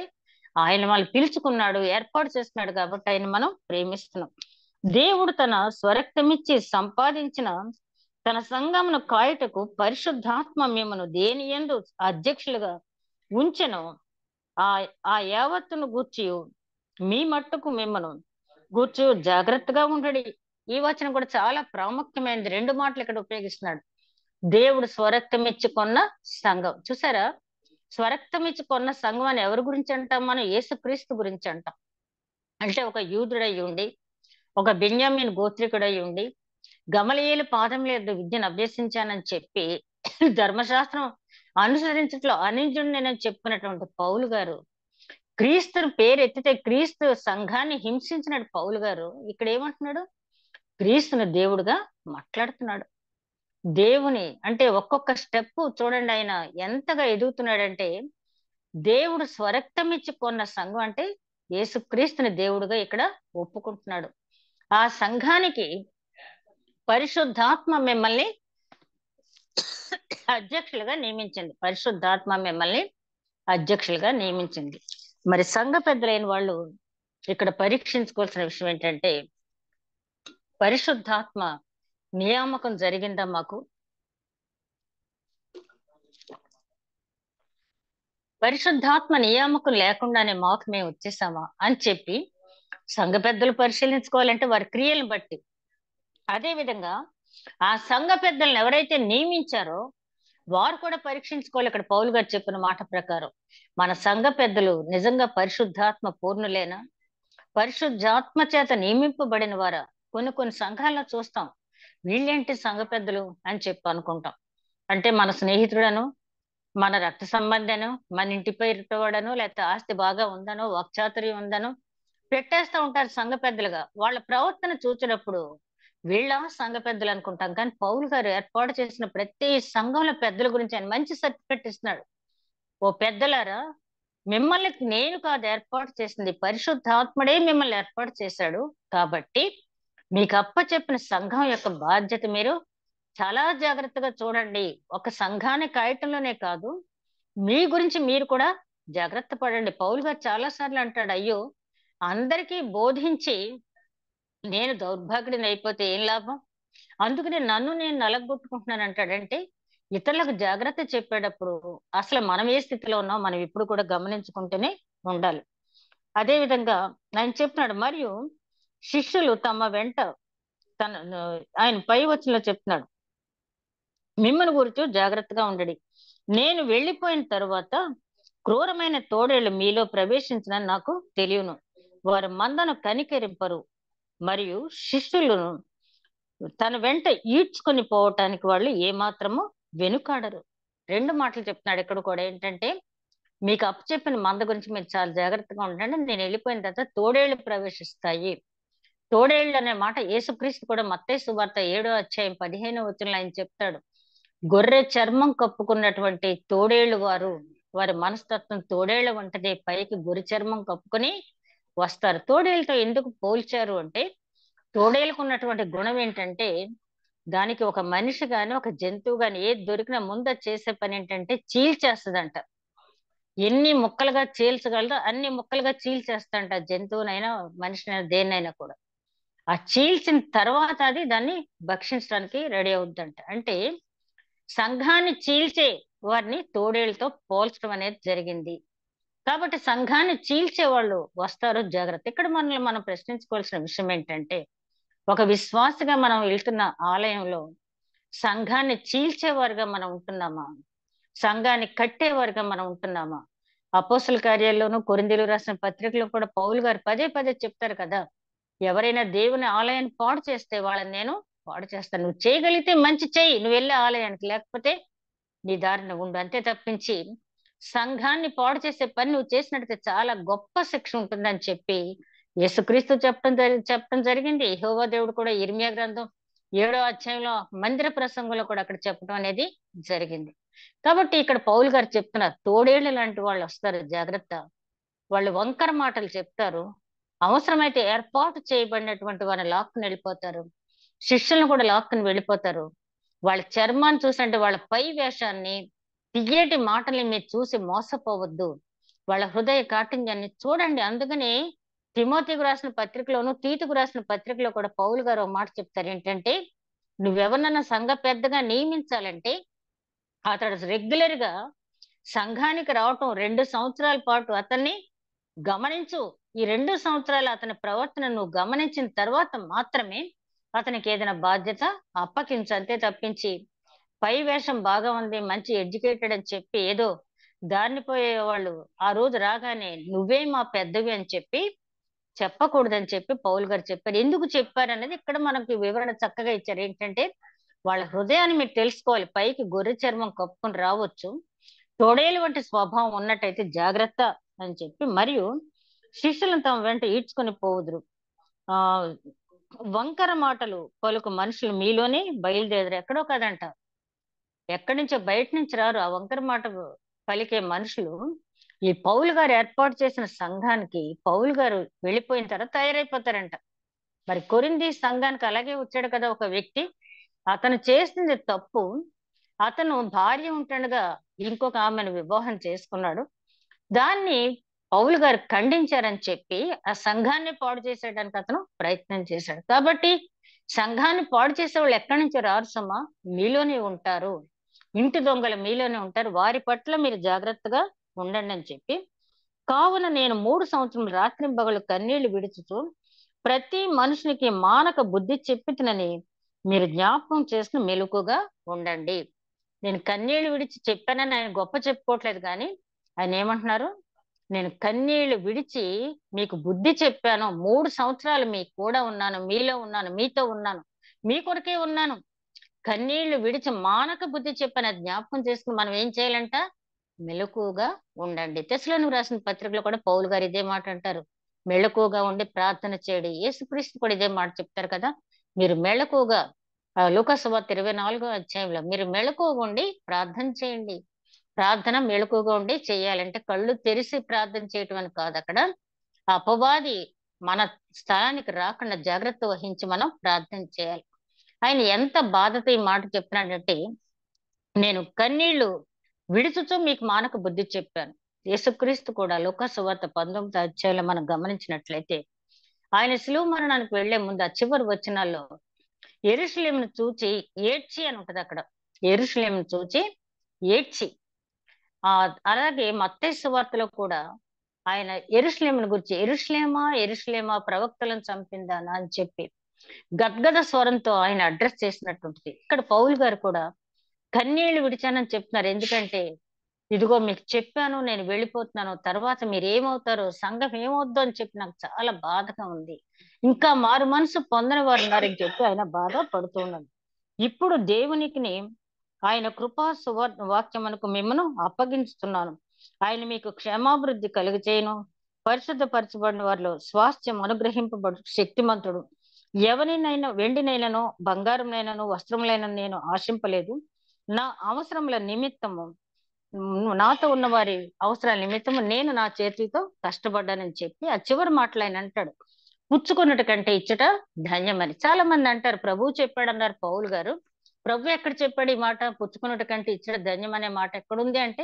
ఆయన మనల్ని పిలుచుకున్నాడు, ఏర్పాటు చేస్తున్నాడు, కాబట్టి ఆయన మనం ప్రేమిస్తున్నాం. దేవుడు తన స్వరక్తమిచ్చి సంపాదించిన తన సంఘమును కాయుటకు పరిశుద్ధాత్మ మిమ్మను దేని యందు అధ్యక్షులుగా ఉంచెను. ఆ యావత్తును గూర్చి మీ మట్టుకు మిమ్మను గూర్చు జాగ్రత్తగా ఉండడి. ఈ వచనం కూడా చాలా ప్రాముఖ్యమైనది. 2 మాటలు ఇక్కడ ఉపయోగిస్తున్నాడు. దేవుడు స్వరక్తమిచ్చుకున్న సంఘం. చూసారా, స్వరక్తమిచ్చుకున్న సంఘం అని ఎవరి గురించి అంటాం? మనం యేసుక్రీస్తు గురించి అంటాం. అంటే ఒక యూదుడై ఉండి, ఒక బెన్యామీను గోత్రికుడై ఉండి, గమలీయేలు పాదముల యొద్ద విద్యను అభ్యసించానని చెప్పి ధర్మశాస్త్రం అనుసరించట్లో అనింజుడు నేనని చెప్పుకున్నటువంటి పౌలు గారు, క్రీస్తుని పేరు ఎత్తితే క్రీస్తు సంఘాన్ని హింసించినాడు పౌలు గారు. ఇక్కడ ఏమంటున్నాడు? క్రీస్తుని దేవుడుగా మాట్లాడుతున్నాడు. దేవుని అంటే ఒక్కొక్క స్టెప్ చూడండి, ఆయన ఎంతగా ఎదుగుతున్నాడంటే దేవుడు స్వరక్తమిచ్చి కొన్న సంఘం అంటే యేసుక్రీస్తుని దేవుడుగా ఇక్కడ ఒప్పుకుంటున్నాడు. ఆ సంఘానికి పరిశుద్ధాత్మ మిమ్మల్ని అధ్యక్షులుగా నియమించింది. పరిశుద్ధాత్మ మిమ్మల్ని అధ్యక్షులుగా నియమించింది. మరి సంఘ పెద్దలైన వాళ్ళు ఇక్కడ పరీక్షించుకోవాల్సిన విషయం ఏంటంటే, పరిశుద్ధాత్మ నియామకం జరిగిందా మాకు? పరిశుద్ధాత్మ నియామకం లేకుండానే మాకు మేము వచ్చేసామా అని చెప్పి సంఘ పెద్దలు పరిశీలించుకోవాలంటే వారి క్రియలను బట్టి. అదే విధంగా ఆ సంఘ పెద్దలను ఎవరైతే నియమించారో వారు కూడా పరీక్షించుకోవాలి. ఇక్కడ పౌలు గారు చెప్పిన మాట ప్రకారం మన సంఘ పెద్దలు నిజంగా పరిశుద్ధాత్మ పూర్ణులేనా, పరిశుద్ధాత్మ చేత నియమింపబడిన వారా? కొన్ని కొన్ని సంఘాల్లో చూస్తాం, వీళ్ళేంటి సంఘ పెద్దలు అని చెప్పి అనుకుంటాం. అంటే మన స్నేహితుడను, మన రక్త సంబంధను, మన ఇంటి పేరుటవాడను, లేకపోతే ఆస్తి బాగా ఉందనో, వాక్చాతుర్యం ఉందనో పెట్టేస్తూ ఉంటారు సంఘ పెద్దలుగా. వాళ్ళ ప్రవర్తన చూచినప్పుడు వీళ్ళ సంఘ పెద్దలు అనుకుంటాం. కానీ పౌలు గారు ఏర్పాటు చేసిన ప్రతి సంఘంలో పెద్దల గురించి ఆయన మంచి సర్టిఫికెట్ ఇస్తున్నాడు. ఓ పెద్దలారా, మిమ్మల్ని నేను కాదు ఏర్పాటు చేసింది, పరిశుద్ధాత్ముడే మిమ్మల్ని ఏర్పాటు చేశాడు. కాబట్టి మీకు అప్పచెప్పిన సంఘం యొక్క బాధ్యత మీరు చాలా జాగ్రత్తగా చూడండి. ఒక సంఘాన్ని కాయటంలోనే కాదు, మీ గురించి మీరు కూడా జాగ్రత్త పడండి. పౌలు గారు చాలా సార్లు అంటాడు, అయ్యో అందరికీ బోధించి నేను దౌర్భాగ్యుడిని అయిపోతే ఏం లాభం, అందుకని నన్ను నేను నలగొట్టుకుంటున్నాను అంటాడంటే ఇతరులకు జాగ్రత్త చెప్పేటప్పుడు అసలు మనం ఏ స్థితిలో ఉన్నాం మనం ఇప్పుడు కూడా గమనించుకుంటూనే ఉండాలి. అదే విధంగా ఆయన చెప్తున్నాడు, మరియు శిష్యులు తమ వెంట తన ఆయన పై వచనంలో చెప్తున్నాడు, మిమ్మల్ని గురించి జాగ్రత్తగా ఉండడి. నేను వెళ్ళిపోయిన తరువాత క్రూరమైన తోడేళ్లు మీలో ప్రవేశించిన నాకు తెలియను. వారు మందను కనికరింపరు, మరియు శిష్యులను తన వెంట ఈడ్చుకొని పోవటానికి వాళ్ళు ఏమాత్రము వెనుకాడరు. రెండు మాటలు చెప్తున్నాడు ఇక్కడ కూడా. ఏంటంటే మీకు అప్పచెప్పిన మంద గురించి మీరు చాలా జాగ్రత్తగా ఉండండి. నేను వెళ్ళిపోయిన తర్వాత తోడేళ్లు ప్రవేశిస్తాయి. తోడేళ్లు అనే మాట యేసుక్రీస్తు కూడా మత్తయి సువార్త 7వ అధ్యాయం 15వ వచనంలో ఆయన చెప్తాడు, గొర్రె చర్మం కప్పుకున్నటువంటి తోడేళ్లు వారి మనస్తత్వం తోడేళ్ల వంటిదే, పైకి గొర్రె చర్మం కప్పుకొని వస్తారు. తోడేళ్లతో ఎందుకు పోల్చారు అంటే, తోడేళ్ళకు ఉన్నటువంటి గుణం ఏంటంటే, దానికి ఒక మనిషి గాని ఒక జంతువు గాని ఏది దొరికినా ముందు చేసే పని ఏంటంటే చీల్చేస్తుందంట. ఎన్ని ముక్కలుగా చీల్చగలదో అన్ని ముక్కలుగా చీల్చేస్తంట, జంతువునైనా మనిషినైనా దేన్నైనా కూడా. ఆ చీల్చిన తర్వాత అది దాన్ని భక్షించడానికి రెడీ అవుద్దంట. అంటే సంఘాన్ని చీల్చే వారిని తోడేళ్లతో పోల్చడం అనేది జరిగింది. కాబట్టి సంఘాన్ని చీల్చే వాళ్ళు వస్తారు, జాగ్రత్త. ఇక్కడ మనల్ని మనం ప్రశ్నించుకోవాల్సిన విషయం ఏంటంటే, ఒక విశ్వాసగా మనం వెళ్తున్న ఆలయంలో సంఘాన్ని చీల్చేవారుగా మనం ఉంటున్నామా, సంఘాన్ని కట్టేవారుగా మనం ఉంటున్నామా? అపోస్తుల కార్యాల్లోనూ కొరింథీయులు రాసిన పత్రికలో కూడా పౌలు గారు పదే పదే చెప్తారు కదా, ఎవరైనా దేవుని ఆలయాన్ని పాడు చేస్తే వాళ్ళని నేను పాడు చేస్తాను. నువ్వు చేయగలిగితే మంచి చెయ్యి, నువ్వు వెళ్ళే ఆలయానికి, లేకపోతే నీ దారిని ఉండు. అంతే తప్పించి సంఘాన్ని పాడు చేసే పని నువ్వు చేసినట్టు చాలా గొప్ప శిక్ష ఉంటుందని చెప్పి యేసుక్రీస్తు చెప్పడం జరిగింది. యెహోవా దేవుడు కూడా ఇర్మియా గ్రంథం 7వ అధ్యాయంలో మందిర ప్రసంగంలో కూడా అక్కడ చెప్పడం అనేది జరిగింది. కాబట్టి ఇక్కడ పౌలు గారు చెప్తున్నారు, తోడేళ్లు లాంటి వాళ్ళు వస్తారు, జాగ్రత్త. వాళ్ళు వంకర మాటలు చెప్తారు, అవసరమైతే ఏర్పాటు చేయబడినటువంటి వారిని లాక్కుని వెళ్ళిపోతారు, శిష్యులను కూడా లాక్కుని వెళ్ళిపోతారు. వాళ్ళ చర్మాన్ని చూసంటే వాళ్ళ పై వేషాన్ని, తియ్యేటి మాటల్ని మీరు చూసి మోసపోవద్దు, వాళ్ళ హృదయ కాఠిన్యాన్ని చూడండి. అందుకని తిమోతికి రాసిన పత్రికలోను తీతుకు రాసిన పత్రికలో కూడా పౌలు గారు ఒక మాట చెప్తారు, ఏంటంటే నువ్వెవరన్నా సంఘ పెద్దగా నియమించాలంటే అతడు రెగ్యులర్ గా సంఘానికి రావటం 2 సంవత్సరాల పాటు అతన్ని గమనించు. ఈ 2 సంవత్సరాలు అతని ప్రవర్తన నువ్వు గమనించిన తర్వాత మాత్రమే అతనికి ఏదైనా బాధ్యత అప్పగించు. అంతే తప్పించి పై వేషం బాగా ఉంది, మంచి ఎడ్యుకేటెడ్ అని చెప్పి ఏదో దారిని పోయే వాళ్ళు ఆ రోజు రాగానే నువ్వే మా పెద్దవి అని చెప్పి చెప్పకూడదని చెప్పి పౌలు గారు చెప్పారు. ఎందుకు చెప్పారు అనేది ఇక్కడ మనకి వివరణ చక్కగా ఇచ్చారు. ఏంటంటే వాళ్ళ హృదయాన్ని మీరు తెలుసుకోవాలి. పైకి గొర్రె చర్మం కప్పుకొని రావచ్చు, తోడేలు వంటి స్వభావం ఉన్నట్టయితే జాగ్రత్త అని చెప్పి, మరియు శిష్యులను తమ వెంట ఈడ్చుకొని పోవుదురు, ఆ వంకర మాటలు పలుకు మనుషులు మీలోనే బయలుదేరు. ఎక్కడో కదంట, ఎక్కడి నుంచో బయట నుంచి రారు. ఆ వంకర మాట పలికే మనుషులు ఈ పౌలు గారు ఏర్పాటు చేసిన సంఘానికి పౌలు గారు వెళ్ళిపోయిన తర్వాత తయారైపోతారంట. మరి కొరింథీ సంఘానికి అలాగే వచ్చాడు కదా ఒక వ్యక్తి, అతను చేసింది తప్పు. అతను భార్య ఉంటుండగా ఇంకొక ఆమెను వివాహం చేసుకున్నాడు. దాన్ని పౌలు గారు ఖండించారని చెప్పి ఆ సంఘాన్ని పాడు చేసేయడానికి అతను ప్రయత్నం చేశాడు. కాబట్టి సంఘాన్ని పాడు చేసే వాళ్ళు ఎక్కడి నుంచి రారు సుమా, మీలోనే ఉంటారు. ఇంటి దొంగలు మీలోనే ఉంటారు. వారి పట్ల మీరు జాగ్రత్తగా ఉండండి అని చెప్పి, కావున నేను 3 సంవత్సరం రాత్రింబగళ్ళు కన్నీళ్లు విడుచుచు ప్రతి మనుషునికి మానక బుద్ధి చెప్పితినని మీరు జ్ఞాపకం చేసిన మెలకుగా ఉండండి. నేను కన్నీళ్లు విడిచి చెప్పానని ఆయన గొప్ప చెప్పుకోవట్లేదు, కానీ ఆయన ఏమంటున్నారు, నేను కన్నీళ్లు విడిచి మీకు బుద్ధి చెప్పాను. 3 సంవత్సరాలు మీ కూడా ఉన్నాను, మీలో ఉన్నాను, మీతో ఉన్నాను, మీ కొరకే ఉన్నాను. కన్నీళ్లు విడిచి మానక బుద్ధి చెప్పాను. జ్ఞాపకం చేసుకుని మనం ఏం చేయాలంట? మెలకుగా ఉండండి. తెస్సలోనికీయులకు రాసిన పత్రికలో కూడా పౌలు గారు ఇదే మాట అంటారు, మెళకువగా ఉండి ప్రార్థన చేయడి. యేసుక్రీస్తు కూడా ఇదే మాట చెప్తారు కదా, మీరు మెళకువగా లూకా సువార్త 24వ అధ్యాయంలో మీరు మెళకువగా ఉండి ప్రార్థన చేయండి. ప్రార్థన మెళకువగా ఉండి చేయాలంటే కళ్ళు తెరిసి ప్రార్థన చేయటం అని కాదు. అక్కడ అపవాది మన స్థలానికి రాకుండా జాగ్రత్త వహించి మనం ప్రార్థన చేయాలి. ఆయన ఎంత బాధతో ఈ మాట చెప్తున్నాడంటే, నేను కన్నీళ్లు విడుచుచు మీకు మానక బుద్ధి చెప్పాను. యేసుక్రీస్తు కూడా లూకా సువార్త 19వ అధ్యాయంలో మనం గమనించినట్లయితే, ఆయన శిలువ మరణానికి వెళ్లే ముందు ఆ చివరి వచనాల్లో యెరూషలేమును చూచి ఏడ్చి అని ఉంటది అక్కడ. యెరూషలేమును చూచి ఏడ్చి. అలాగే మత్తయి సువార్తలో కూడా ఆయన యెరూషలేమును గురించి, యెరూషలేమా యెరూషలేమా ప్రవక్తలను చంపిందానా అని చెప్పి గద్గద స్వరంతో ఆయన అడ్రస్ చేసినట్టుంటది. ఇక్కడ పౌలు గారు కూడా కన్నీళ్లు విడిచానని చెప్తున్నారు. ఎందుకంటే, ఇదిగో మీకు చెప్పాను, నేను వెళ్ళిపోతున్నాను, తర్వాత మీరు ఏమవుతారో, సంఘం ఏమవుద్దో అని చెప్పి నాకు చాలా బాధగా ఉంది. ఇంకా మారు మనసు పొందని వారు ఉన్నారని చెప్పి ఆయన బాధ పడుతూ ఉన్నాడు. ఇప్పుడు దేవునికిని ఆయన కృపా వాక్యమునకు మిమ్మను అప్పగించుతున్నాను. ఆయన మీకు క్షేమాభివృద్ధి కలుగజేయును. పరిశుద్ధపరచబడిన వారిలో స్వాస్థ్యం అనుగ్రహింపబడు శక్తిమంతుడు. ఎవరినైనా వెండినైనను బంగారంనైనను వస్త్రములైన నేను ఆశింపలేదు. నా అవసరముల నిమిత్తము, నాతో ఉన్న వారి అవసరాల నిమిత్తము నేను నా చేతితో కష్టపడ్డానని చెప్పి ఆ చివరి మాటలు ఆయన అంటాడు, పుచ్చుకున్నట్టు కంటే ఇచ్చట ధన్యమని. చాలా మంది అంటారు ప్రభువు చెప్పాడు అన్నారు పౌలు గారు. ప్రభు ఎక్కడ చెప్పాడు ఈ మాట? పుచ్చుకున్నట్టు కంటే ఇచ్చట ధన్యం అనే మాట ఎక్కడుంది అంటే,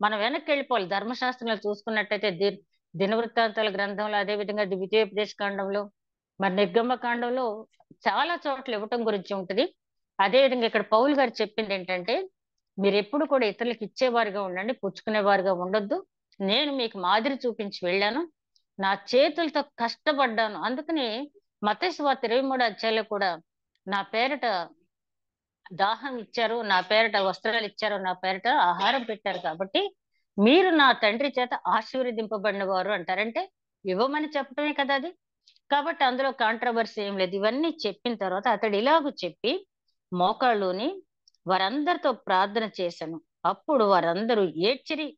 మనం వెనక్కి వెళ్ళిపోవాలి. ధర్మశాస్త్రంలో చూసుకున్నట్టయితే దినవృత్తాంతాల గ్రంథంలో, అదే విధంగా ద్వితీయోపదేశ కాండంలో, మరి నిర్గమ కాండంలో చాలా చోట్ల ఇవ్వటం గురించి ఉంటది. అదే విధంగా ఇక్కడ పౌలు గారు చెప్పింది ఏంటంటే, మీరు ఎప్పుడు కూడా ఇతరులకు ఇచ్చేవారుగా ఉండండి, పుచ్చుకునేవారుగా ఉండొద్దు. నేను మీకు మాదిరి చూపించి వెళ్ళాను, నా చేతులతో కష్టపడ్డాను. అందుకని మత్తయి సువార్త 23వ అధ్యాయంలో కూడా నా పేరట దాహం ఇచ్చారు, నా పేరట వస్త్రాలు ఇచ్చారు, నా పేరట ఆహారం పెట్టారు, కాబట్టి మీరు నా తండ్రి చేత ఆశీర్వదింపబడిన వారు అంటారంటే ఇవ్వమని చెప్పడమే కదా అది. కాబట్టి అందులో కాంట్రవర్సీ ఏం లేదు. ఇవన్నీ చెప్పిన తర్వాత అతడు ఇలాగ చెప్పి మోకాళ్ళుని వారందరితో ప్రార్థన చేశాను. అప్పుడు వారందరూ ఏడ్చిరి.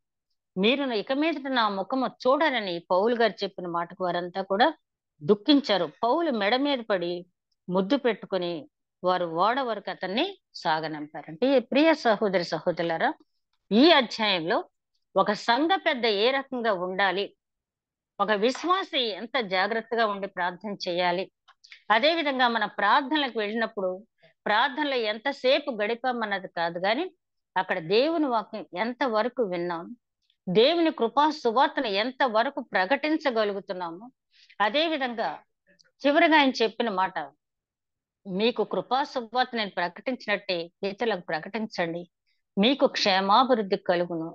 మీరు ఇక మీదట నా ముఖము చూడరని పౌలు గారు చెప్పిన మాటకు వారంతా కూడా దుఃఖించారు. పౌలు మెడ మీద పడి ముద్దు పెట్టుకుని వారు ఓడ వరకు అతన్ని సాగనంపారంటే, ప్రియ సహోదరి సహోదరులారా, ఈ అధ్యాయంలో ఒక సంఘ పెద్ద ఏ రకంగా ఉండాలి, ఒక విశ్వాసి ఎంత జాగ్రత్తగా ఉండి ప్రార్థన చేయాలి, అదే విధంగా మన ప్రార్థనలకు వెళ్ళినప్పుడు ప్రార్థనలో ఎంతసేపు గడిపామన్నది కాదు, కానీ అక్కడ దేవుని వాక్యం ఎంత వరకు విన్నాం, దేవుని కృపా సువార్తను ఎంత వరకు ప్రకటించగలుగుతున్నాము. అదే విధంగా చివరిగా ఆయన చెప్పిన మాట, మీకు కృపా సువార్త నేను ప్రకటించినట్టే ఇతరులకు ప్రకటించండి, మీకు క్షేమాభివృద్ధి కలుగును,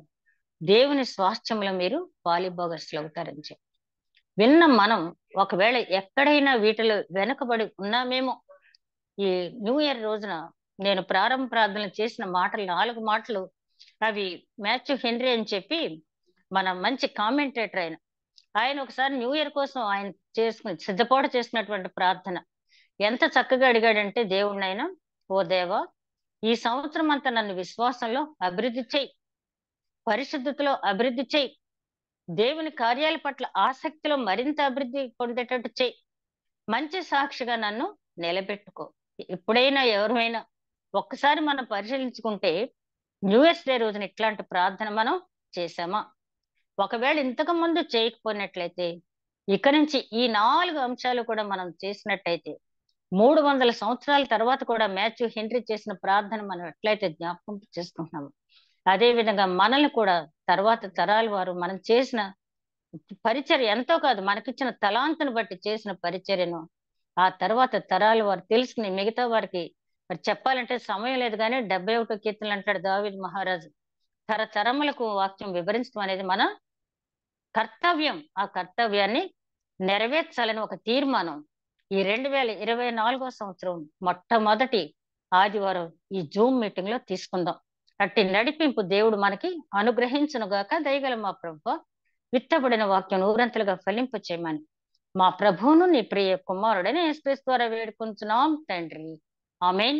దేవుని స్వాస్థ్యంలో మీరు పాలిభాగస్తులు అవుతారని చెప్పి విన్న మనం ఒకవేళ ఎక్కడైనా వీటిలో వెనుకబడి ఉన్నామేమో. ఈ న్యూ ఇయర్ రోజున నేను ప్రారంభ ప్రార్థనలు చేసిన మాటలు 4 మాటలు, అవి మాథ్యూ హెన్రీ అని చెప్పి మన మంచి కామెంటేటర్ ఆయన ఒకసారి న్యూ ఇయర్ కోసం ఆయన సిద్ధపాటు చేసినటువంటి ప్రార్థన ఎంత చక్కగా అడిగాడంటే, దేవుణ్ణైనా, ఓ దేవా, ఈ సంవత్సరం అంతా నన్ను విశ్వాసంలో అభివృద్ధి చేయి, పరిశుద్ధతలో అభివృద్ధి చేయి, దేవుని కార్యాల పట్ల ఆసక్తిలో మరింత అభివృద్ధి పొందేటట్టు చేయి, మంచి సాక్షిగా నన్ను నిలబెట్టుకో. ఎప్పుడైనా ఎవరైనా ఒక్కసారి మనం పరిశీలించుకుంటే న్యూ ఇయర్స్ డే రోజున ఇట్లాంటి ప్రార్థన మనం చేసామా? ఒకవేళ ఇంతకు ముందు చేయకపోయినట్లయితే ఇక నుంచి ఈ 4 అంశాలు కూడా మనం చేసినట్టయితే 300 సంవత్సరాల తర్వాత కూడా మాథ్యూ హెన్రీ చేసిన ప్రార్థన మనం ఎట్లయితే జ్ఞాపకం చేసుకుంటున్నాము, అదే విధంగా మనల్ని కూడా తర్వాత తరాల వారు మనం చేసిన పరిచర్య ఎంతో కాదు, మనకిచ్చిన తలాంతును బట్టి చేసిన పరిచర్యను ఆ తర్వాత తరాల వారు తెలుసుకుని మిగతా వారికి మరి చెప్పాలంటే సమయం లేదు, కానీ 71వ కీర్తనలు అంటాడు దావీదు మహారాజు, తరతరములకు వాక్యం వివరించడం అనేది మన కర్తవ్యం. ఆ కర్తవ్యాన్ని నెరవేర్చాలని ఒక తీర్మానం ఈ 2024 సంవత్సరం మొట్టమొదటి ఆదివారం ఈ జూమ్ మీటింగ్ లో తీసుకుందాం. అట్టి నడిపింపు దేవుడు మనకి అనుగ్రహించునుగాక. దయగల మా ప్రభువా, విత్తబడిన వాక్యం ఊరంతలుగా ఫలింప చేయమని మా ప్రభువును నీ ప్రియ కుమారుడని యేసుక్రీస్తు ద్వారా వేడుకుంటున్నాం తండ్రి. ఆమేన్.